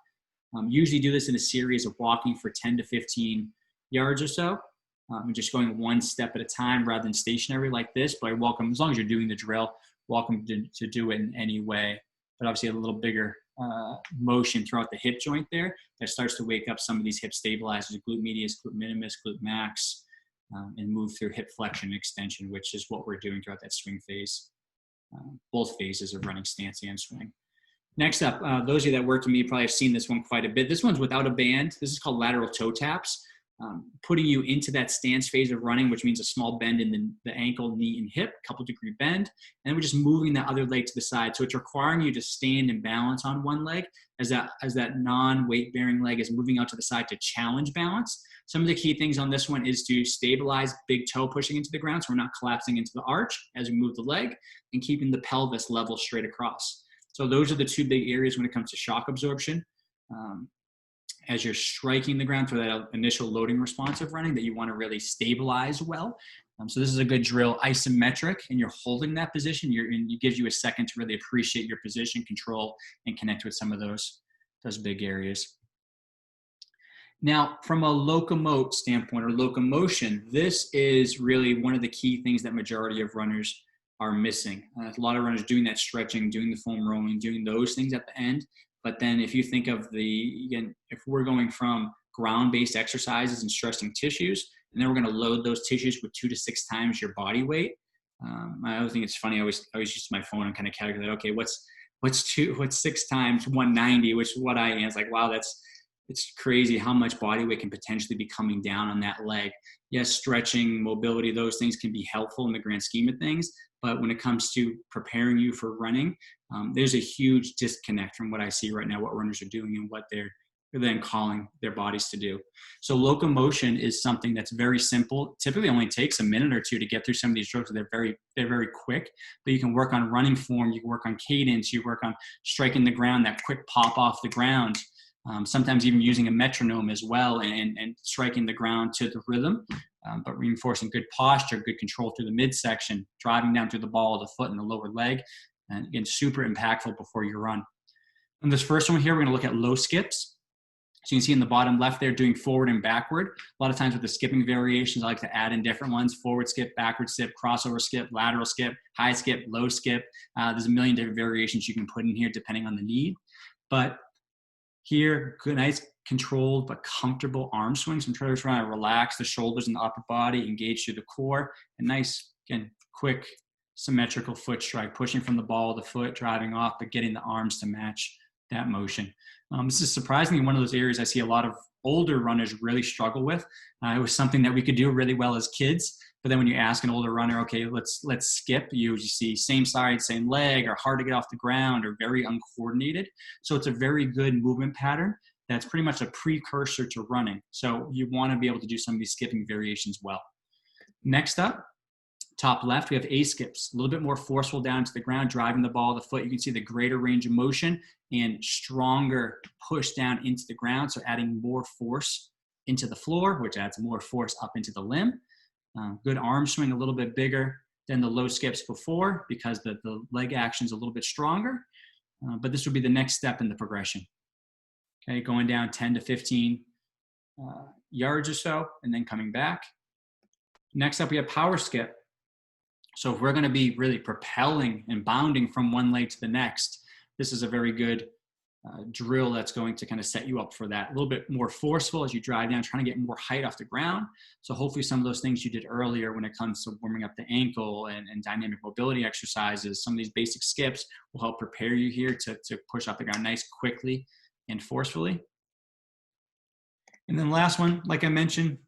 Usually do this in a series of walking for 10 to 15 yards or so, and just going one step at a time rather than stationary like this. But I welcome, as long as you're doing the drill, welcome to do it in any way. But obviously a little bigger motion throughout the hip joint there that starts to wake up some of these hip stabilizers, glute medius, glute minimus, glute max, and move through hip flexion and extension, which is what we're doing throughout that swing phase, both phases of running stance and swing. Next up, those of you that work with me probably have seen this one quite a bit. This one's without a band. This is called lateral toe taps, putting you into that stance phase of running, which means a small bend in the ankle, knee, and hip, couple degree bend. And then we're just moving that other leg to the side. So it's requiring you to stand and balance on one leg as that non-weight bearing leg is moving out to the side to challenge balance. Some of the key things on this one is to stabilize big toe pushing into the ground so we're not collapsing into the arch as we move the leg, and keeping the pelvis level straight across. So those are the two big areas when it comes to shock absorption. As you're striking the ground for that initial loading response of running that you want to really stabilize well. So this is a good drill, isometric, and you're holding that position. It gives you a second to really appreciate your position, control, and connect with some of those big areas. Now, from a locomote standpoint or locomotion, this is really one of the key things that majority of runners are missing. A lot of runners doing that stretching, doing the foam rolling, doing those things at the end. But then if you think of if we're going from ground-based exercises and stressing tissues, and then we're going to load those tissues with 2 to 6 times your body weight. I always think it's funny. I always use my phone and kind of calculate, okay, what's 6 times 190, which is what I am. It's like, wow, it's crazy how much body weight can potentially be coming down on that leg. Yes, stretching, mobility, those things can be helpful in the grand scheme of things. But when it comes to preparing you for running, there's a huge disconnect from what I see right now, what runners are doing and what they're then calling their bodies to do. So locomotion is something that's very simple. Typically only takes a minute or two to get through some of these drills. They're very quick, but you can work on running form. You can work on cadence. You work on striking the ground, that quick pop off the ground. Sometimes even using a metronome as well and striking the ground to the rhythm, but reinforcing good posture, good control through the midsection, driving down through the ball of the foot and the lower leg, and again, super impactful before you run. On this first one here, we're going to look at low skips. So you can see in the bottom left there, doing forward and backward. A lot of times with the skipping variations, I like to add in different ones: forward skip, backward skip, crossover skip, lateral skip, high skip, low skip. There's a million different variations you can put in here depending on the need. But here, good, nice, controlled but comfortable arm swings. I'm trying to relax the shoulders and the upper body, engage through the core, and nice, again, quick, symmetrical foot strike, pushing from the ball of the foot, driving off, but getting the arms to match that motion. This is surprisingly one of those areas I see a lot of older runners really struggle with. It was something that we could do really well as kids, but then when you ask an older runner, okay, let's skip, you see same side, same leg, or hard to get off the ground, or very uncoordinated. So it's a very good movement pattern that's pretty much a precursor to running. So you want to be able to do some of these skipping variations well. Next up, Top left, we have A skips, a little bit more forceful down to the ground, driving the ball of the foot. You can see the greater range of motion and stronger push down into the ground. So adding more force into the floor, which adds more force up into the limb. Good arm swing, a little bit bigger than the low skips before because the leg action is a little bit stronger. But this would be the next step in the progression. Okay, going down 10 to 15 yards or so, and then coming back. Next up, we have power skip. So if we're going to be really propelling and bounding from one leg to the next, this is a very good drill that's going to kind of set you up for that. A little bit more forceful as you drive down, trying to get more height off the ground. So hopefully some of those things you did earlier when it comes to warming up the ankle and dynamic mobility exercises, some of these basic skips will help prepare you here to push up the ground nice, quickly, and forcefully. And then last one, like I mentioned,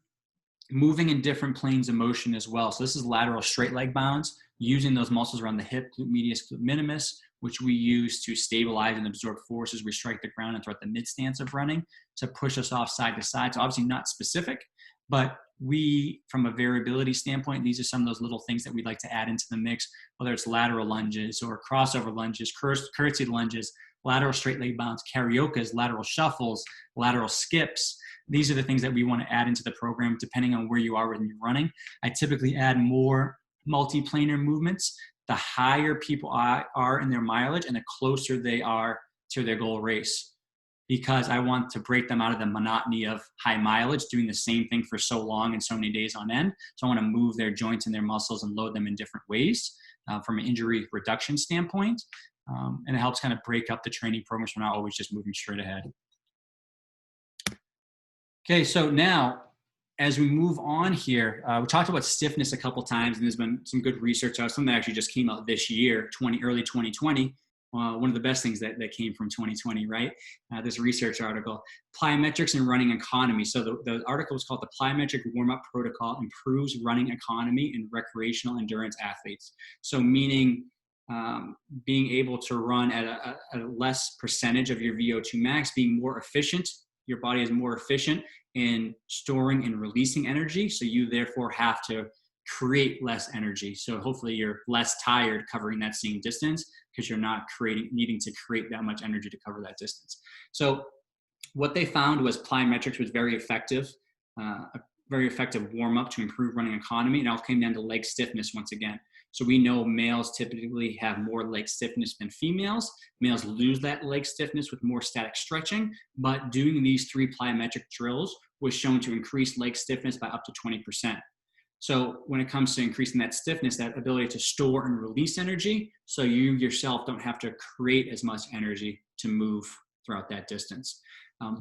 moving in different planes of motion as well. So this is lateral straight leg bounds, using those muscles around the hip, glute medius, glute minimus, which we use to stabilize and absorb force as we strike the ground and throughout the mid stance of running to push us off side to side. So obviously not specific, but we, from a variability standpoint, these are some of those little things that we'd like to add into the mix, whether it's lateral lunges or crossover lunges, curtsied lunges, lateral straight leg bounds, cariokas, lateral shuffles, lateral skips. These are the things that we want to add into the program depending on where you are when you're running. I typically add more multiplanar movements the higher people are in their mileage and the closer they are to their goal race, because I want to break them out of the monotony of high mileage, doing the same thing for so long and so many days on end. So I want to move their joints and their muscles and load them in different ways from an injury reduction standpoint. And it helps kind of break up the training programs. We're not always just moving straight ahead. Okay, so now as we move on here, we talked about stiffness a couple times, and there's been some good research out. Something that actually just came out this year, early 2020. One of the best things that came from 2020, right? This research article, plyometrics and running economy. So the article was called "The Plyometric Warm-Up Protocol Improves Running Economy in Recreational Endurance Athletes." So meaning being able to run at a less percentage of your VO2 max, being more efficient. Your body is more efficient in storing and releasing energy. So you therefore have to create less energy. So hopefully you're less tired covering that same distance because you're not needing to create that much energy to cover that distance. So what they found was plyometrics was very effective, a very effective warm-up to improve running economy. And it all came down to leg stiffness once again. So we know males typically have more leg stiffness than females. Males lose that leg stiffness with more static stretching, but doing these 3 plyometric drills was shown to increase leg stiffness by up to 20%. So when it comes to increasing that stiffness, that ability to store and release energy, so you yourself don't have to create as much energy to move throughout that distance.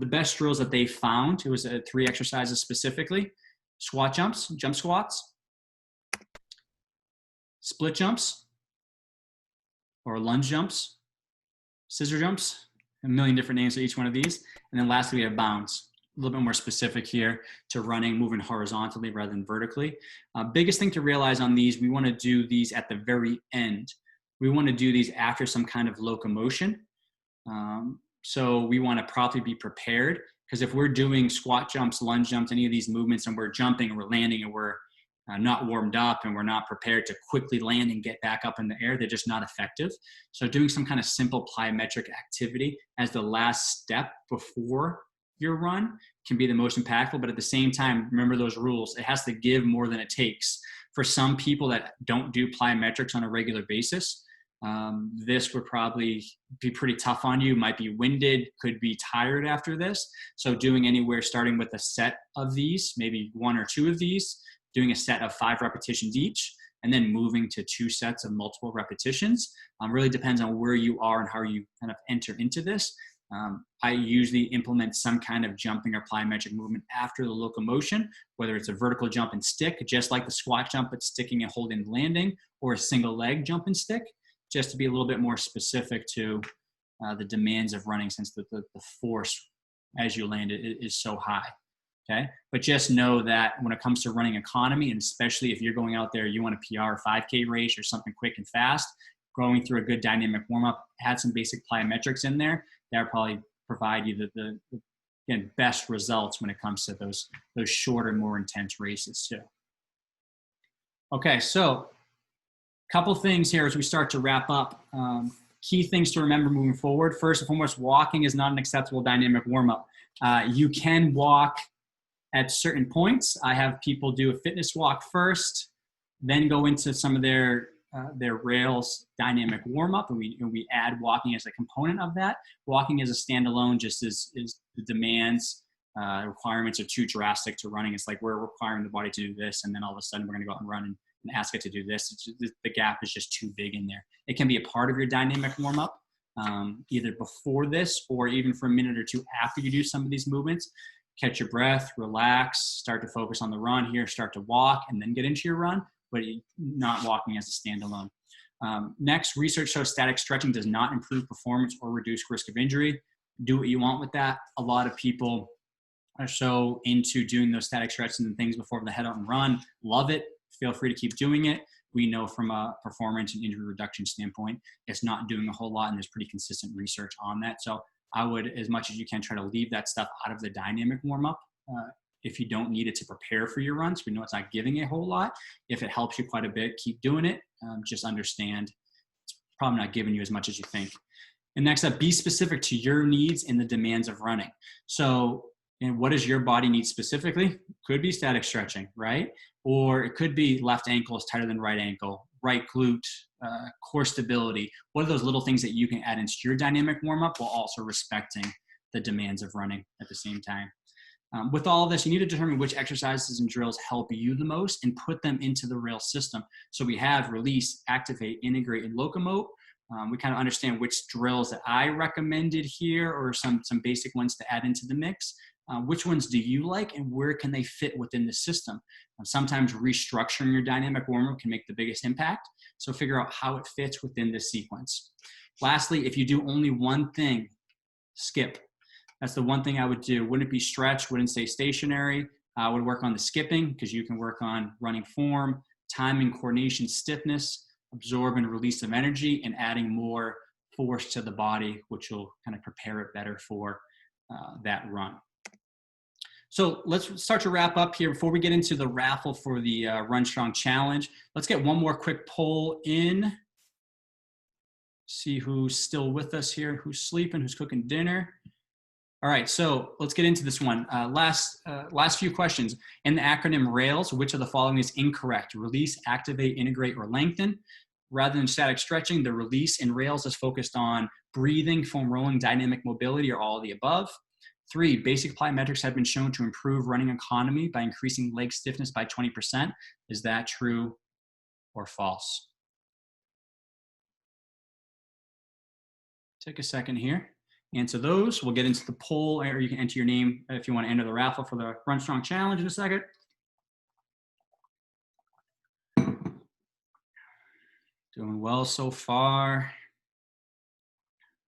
The best drills that they found, it was 3 exercises specifically: squat jumps, jump squats, split jumps, or lunge jumps, scissor jumps, a million different names for each one of these. And then lastly, we have bounds, a little bit more specific here to running, moving horizontally rather than vertically. Biggest thing to realize on these, we want to do these at the very end. We want to do these after some kind of locomotion. So we want to properly be prepared, because if we're doing squat jumps, lunge jumps, any of these movements, and we're jumping and we're landing and we're not warmed up and we're not prepared to quickly land and get back up in the air, they're just not effective. So doing some kind of simple plyometric activity as the last step before your run can be the most impactful. But at the same time, remember those rules. It has to give more than it takes. For some people that don't do plyometrics on a regular basis, this would probably be pretty tough on you. Might be winded, could be tired after this. So doing anywhere starting with a set of these, maybe 1 or 2 of these, doing a set of 5 repetitions each, and then moving to 2 sets of multiple repetitions. Really depends on where you are and how you kind of enter into this. I usually implement some kind of jumping or plyometric movement after the locomotion, whether it's a vertical jump and stick, just like the squat jump, but sticking and holding and landing, or a single leg jump and stick, just to be a little bit more specific to the demands of running, since the force as you land it is so high. Okay, but just know that when it comes to running economy, and especially if you're going out there, you want a PR 5K race or something quick and fast, going through a good dynamic warm-up, add some basic plyometrics in there, that'll probably provide you the again, best results when it comes to those shorter, more intense races too. Okay, so Couple things here as we start to wrap up. Key things to remember moving forward. First and foremost, walking is not an acceptable dynamic warm-up. You can walk at certain points. I have people do a fitness walk first, then go into some of their rails dynamic warm-up, and we add walking as a component of that. Walking as a standalone just is the demands, requirements are too drastic to running. It's like we're requiring the body to do this, and then all of a sudden we're going to go out and run and ask it to do this. The gap is just too big in there. It can be a part of your dynamic warm-up, either before this or even for a minute or two after you do some of these movements. Catch your breath, relax, start to focus on the run here, start to walk, and then get into your run, but not walking as a standalone. Next, research shows static stretching does not improve performance or reduce risk of injury. Do what you want with that. A lot of people are so into doing those static stretches and things before they head out and run. Love it. Feel free to keep doing it. We know from a performance and injury reduction standpoint, it's not doing a whole lot, and there's pretty consistent research on that. So I would, as much as you can, try to leave that stuff out of the dynamic warm-up if you don't need it to prepare for your runs. We know it's not giving a whole lot. If it helps you quite a bit, keep doing it. Just understand it's probably not giving you as much as you think. And next up, be specific to your needs and the demands of running. So, and what does your body need specifically? Could be static stretching, right? Or it could be left ankle is tighter than right ankle, right glute, core stability. What are those little things that you can add into your dynamic warm-up while also respecting the demands of running at the same time? With all of this, you need to determine which exercises and drills help you the most and put them into the rail system. So we have release, activate, integrate, and locomote. We kind of understand which drills that I recommended here or some basic ones to add into the mix. Which ones do you like and where can they fit within the system? Sometimes restructuring your dynamic warm-up can make the biggest impact. So figure out how it fits within this sequence. Lastly, if you do only one thing, skip. That's the one thing I would do. Wouldn't be stretch, wouldn't stay stationary. I would work on the skipping because you can work on running form, timing, coordination, stiffness, absorb and release of energy, and adding more force to the body, which will kind of prepare it better for that run. So let's start to wrap up here. Before we get into the raffle for the Run Strong Challenge, let's get one more quick poll in. See who's still with us here, who's sleeping, who's cooking dinner. All right, so let's get into this one. Last few questions. In the acronym RAILS, which of the following is incorrect? Release, activate, integrate, or lengthen. Rather than static stretching, the release in RAILS is focused on breathing, foam rolling, dynamic mobility, or all of the above. 3, basic plyometrics have been shown to improve running economy by increasing leg stiffness by 20%. Is that true or false? Take a second here. Answer those. We'll get into the poll, or you can enter your name if you want to enter the raffle for the Run Strong Challenge in a second. Doing well so far.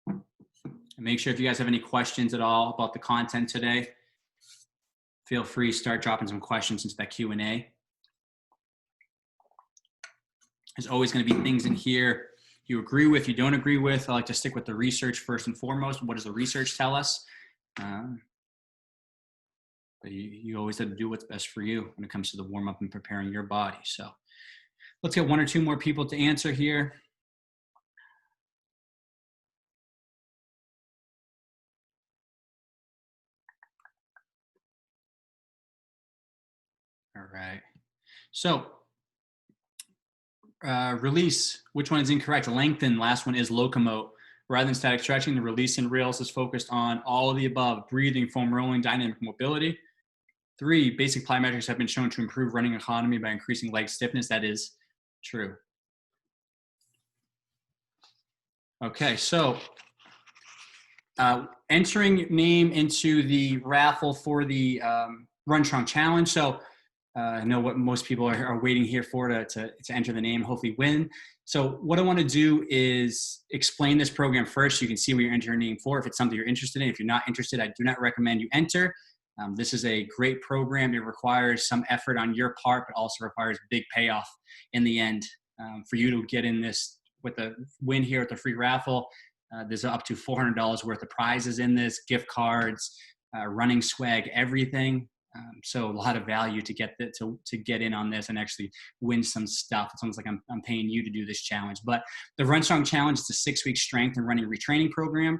And make sure if you guys have any questions at all about the content today, feel free to start dropping some questions into that Q&A. There's always going to be things in here you agree with, you don't agree with. I like to stick with the research first and foremost. What does the research tell us? But you always have to do what's best for you when it comes to the warm-up and preparing your body. So let's get one or two more people to answer here. All right. So release, which one is incorrect? Lengthen, last one is locomote. Rather than static stretching, the release in rails is focused on all of the above: breathing, foam rolling, dynamic mobility. 3, basic plyometrics have been shown to improve running economy by increasing leg stiffness. That is true. Okay, so entering name into the raffle for the Run Strong Challenge. So I know what most people are waiting here for to enter the name, hopefully win. So what I want to do is explain this program first. You can see what you're entering your name for if it's something you're interested in. If you're not interested, I do not recommend you enter. This is a great program. It requires some effort on your part, but also requires big payoff in the end. For you to get in this with a win here at the free raffle, there's up to $400 worth of prizes in this, gift cards, running swag, everything. So a lot of value to get to get in on this and actually win some stuff. It's almost like I'm paying you to do this challenge. But the Run Strong Challenge is a 6-week strength and running retraining program.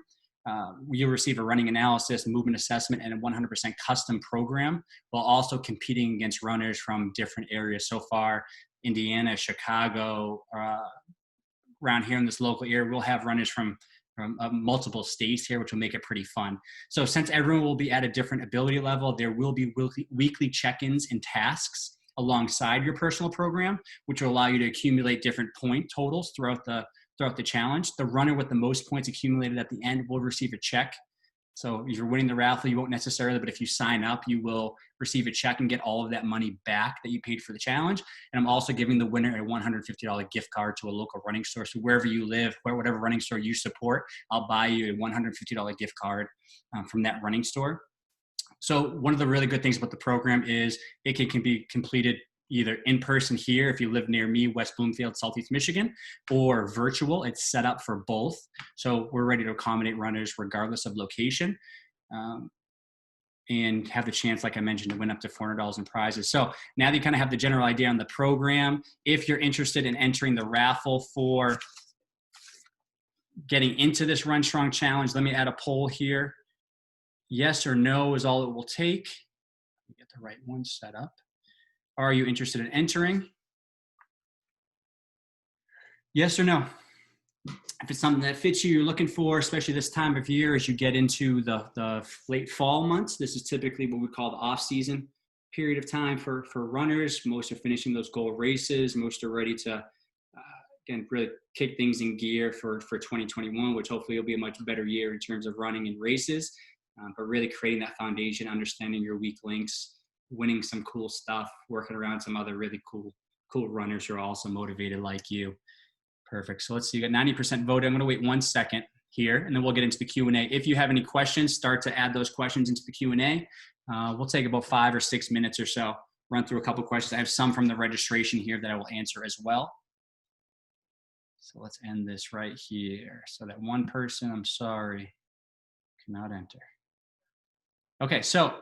You'll receive a running analysis, movement assessment, and a 100% custom program, while also competing against runners from different areas. So far, Indiana, Chicago, around here in this local area, we'll have runners from multiple states here, which will make it pretty fun. So since everyone will be at a different ability level, there will be weekly check-ins and tasks alongside your personal program, which will allow you to accumulate different point totals throughout the challenge. The runner with the most points accumulated at the end will receive a check. So if you're winning the raffle, you won't necessarily, but if you sign up, you will receive a check and get all of that money back that you paid for the challenge. And I'm also giving the winner a $150 gift card to a local running store. So wherever you live, whatever running store you support, I'll buy you a $150 gift card from that running store. So one of the really good things about the program is it can be completed either in person here if you live near me, West Bloomfield, Southeast Michigan, or virtual. It's set up for both. So we're ready to accommodate runners regardless of location, and have the chance, like I mentioned, to win up to $400 in prizes. So now that you kind of have the general idea on the program, if you're interested in entering the raffle for getting into this Run Strong Challenge, let me add a poll here. Yes or no is all it will take. Let me get the right one set up. Are you interested in entering? Yes or no? If it's something that fits you, you're looking for, especially this time of year as you get into the late fall months, this is typically what we call the off-season period of time for runners. Most are finishing those goal races. Most are ready to, again, really kick things in gear for 2021, which hopefully will be a much better year in terms of running and races, but really creating that foundation, understanding your weak links, winning some cool stuff, working around some other really cool runners who are also motivated like you. Perfect. So let's see, you got 90% voted. I'm going to wait 1 second here, and then we'll get into the Q&A. If you have any questions, start to add those questions into the Q&A. We'll take about 5 or 6 minutes or so, run through a couple questions. I have some from the registration here that I will answer as well. So let's end this right here. So that one person, I'm sorry, cannot enter. Okay, so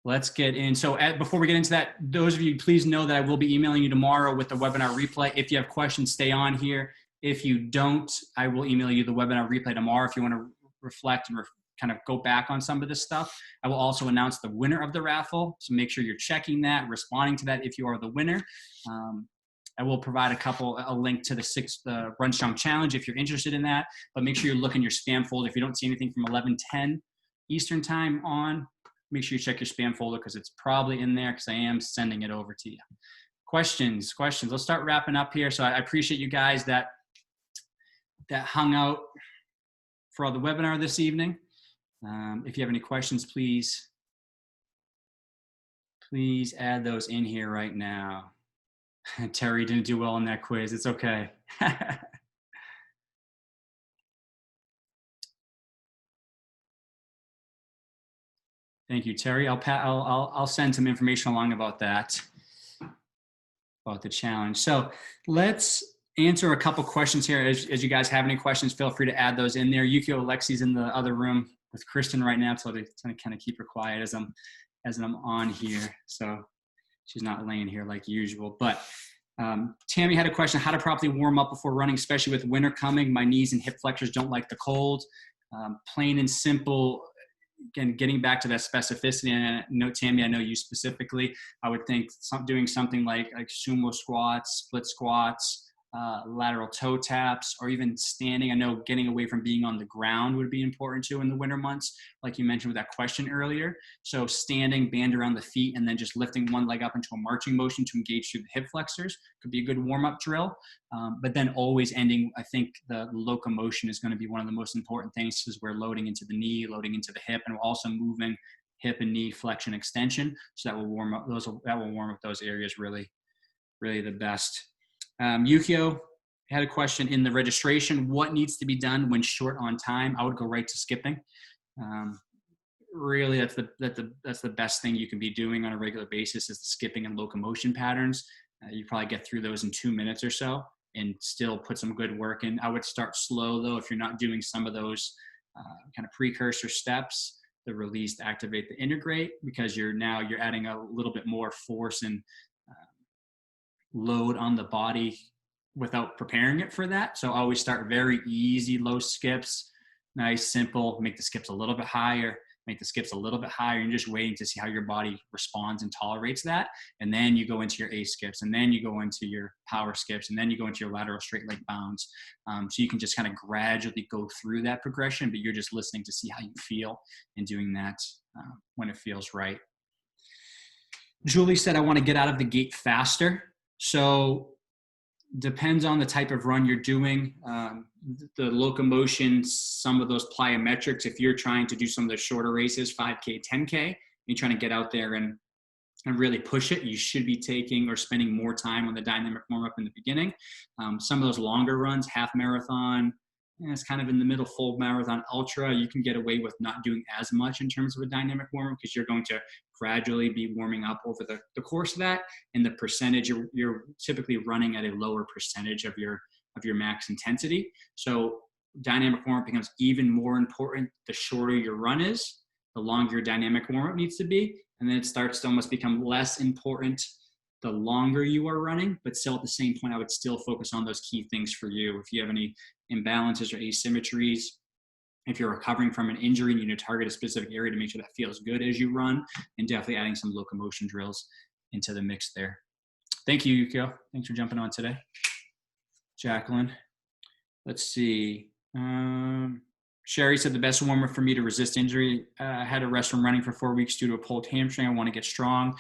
let's get in. So before we get into that, those of you, please know that I will be emailing you tomorrow with the webinar replay. If you have questions, stay on here. If you don't, I will email you the webinar replay tomorrow if you want to reflect and kind of go back on some of this stuff. I will also announce the winner of the raffle. So make sure you're checking that, responding to that if you are the winner. I will provide a link to the Run Strong Challenge if you're interested in that, but make sure you look in your spam folder. If you don't see anything from 11:10 Eastern time on, make sure you check your spam folder because it's probably in there because I am sending it over to you. Questions. Let's start wrapping up here. So I appreciate you guys that hung out for the webinar this evening. If you have any questions, please add those in here right now. Terry didn't do well on that quiz. It's okay. Thank you, Terry. I'll send some information along about that, about the challenge. So let's answer a couple questions here. As you guys have any questions, feel free to add those in there. Yukio Alexi's in the other room with Kristen right now, so to kind of keep her quiet as I'm on here. So she's not laying here like usual. But Tammy had a question: how to properly warm up before running, especially with winter coming. My knees and hip flexors don't like the cold. Plain and simple. Again, getting back to that specificity, and Tammy, I know you specifically, I would think doing something like sumo squats, split squats, lateral toe taps, or even standing. I know getting away from being on the ground would be important too in the winter months, like you mentioned with that question earlier. So standing, band around the feet, and then just lifting one leg up into a marching motion to engage through the hip flexors could be a good warm-up drill. But then always ending, I think the locomotion is going to be one of the most important things, because we're loading into the knee, loading into the hip, and we're also moving hip and knee flexion extension. So that will warm up those areas really, really the best. Yukio had a question in the registration: what needs to be done when short on time? I would go right to skipping. Really, that's the best thing you can be doing on a regular basis, is the skipping and locomotion patterns. You probably get through those in 2 minutes or so and still put some good work in. I would start slow though if you're not doing some of those kind of precursor steps. the release to activate the integrate, because you're adding a little bit more force and load on the body without preparing it for that. So always start very easy, low skips, nice, simple, make the skips a little bit higher, make the skips a little bit higher, and just waiting to see how your body responds and tolerates that. And then you go into your A skips, and then you go into your power skips, and then you go into your lateral straight leg bounds. So you can just kind of gradually go through that progression, but you're just listening to see how you feel and doing that when it feels right. Julie said, I want to get out of the gate faster. So depends on the type of run you're doing. The locomotion, some of those plyometrics, if you're trying to do some of the shorter races, 5K, 10K, you're trying to get out there and really push it, you should be taking or spending more time on the dynamic warm-up in the beginning. Some of those longer runs, half marathon, it's kind of in the middle, full marathon, ultra, you can get away with not doing as much in terms of a dynamic warm-up, because you're going to gradually be warming up over the course of that. And the percentage, you're typically running at a lower percentage of your max intensity. So dynamic warm-up becomes even more important the shorter your run is, the longer your dynamic warm-up needs to be. And then it starts to almost become less important the longer you are running, but still at the same point, I would still focus on those key things for you. If you have any imbalances or asymmetries, if you're recovering from an injury, you need to target a specific area to make sure that feels good as you run, and definitely adding some locomotion drills into the mix there. Thank you, Yukio. Thanks for jumping on today. Jacqueline. Let's see. Sherry said the best warm-up for me to resist injury. I had to rest from running for 4 weeks due to a pulled hamstring. I want to get strong.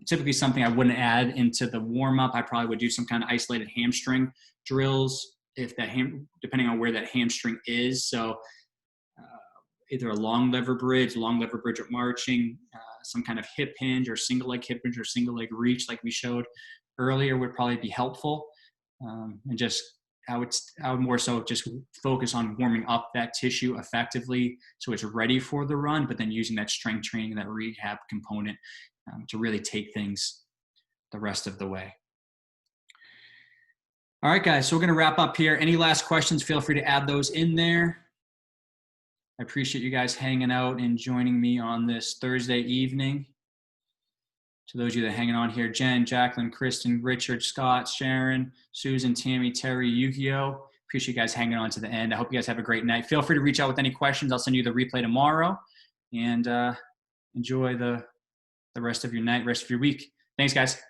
Typically something I wouldn't add into the warm-up. I probably would do some kind of isolated hamstring drills if that depending on where that hamstring is. So either a long lever bridge with marching, some kind of hip hinge or single leg hip hinge or single leg reach like we showed earlier would probably be helpful. And just I would more so just focus on warming up that tissue effectively so it's ready for the run, but then using that strength training and that rehab component to really take things the rest of the way. All right, guys, so we're going to wrap up here. Any last questions, feel free to add those in there. I appreciate you guys hanging out and joining me on this Thursday evening. To those of you that are hanging on here, Jen, Jacqueline, Kristen, Richard, Scott, Sharon, Susan, Tammy, Terry, Yukio. Appreciate you guys hanging on to the end. I hope you guys have a great night. Feel free to reach out with any questions. I'll send you the replay tomorrow. And enjoy the rest of your night, rest of your week. Thanks, guys.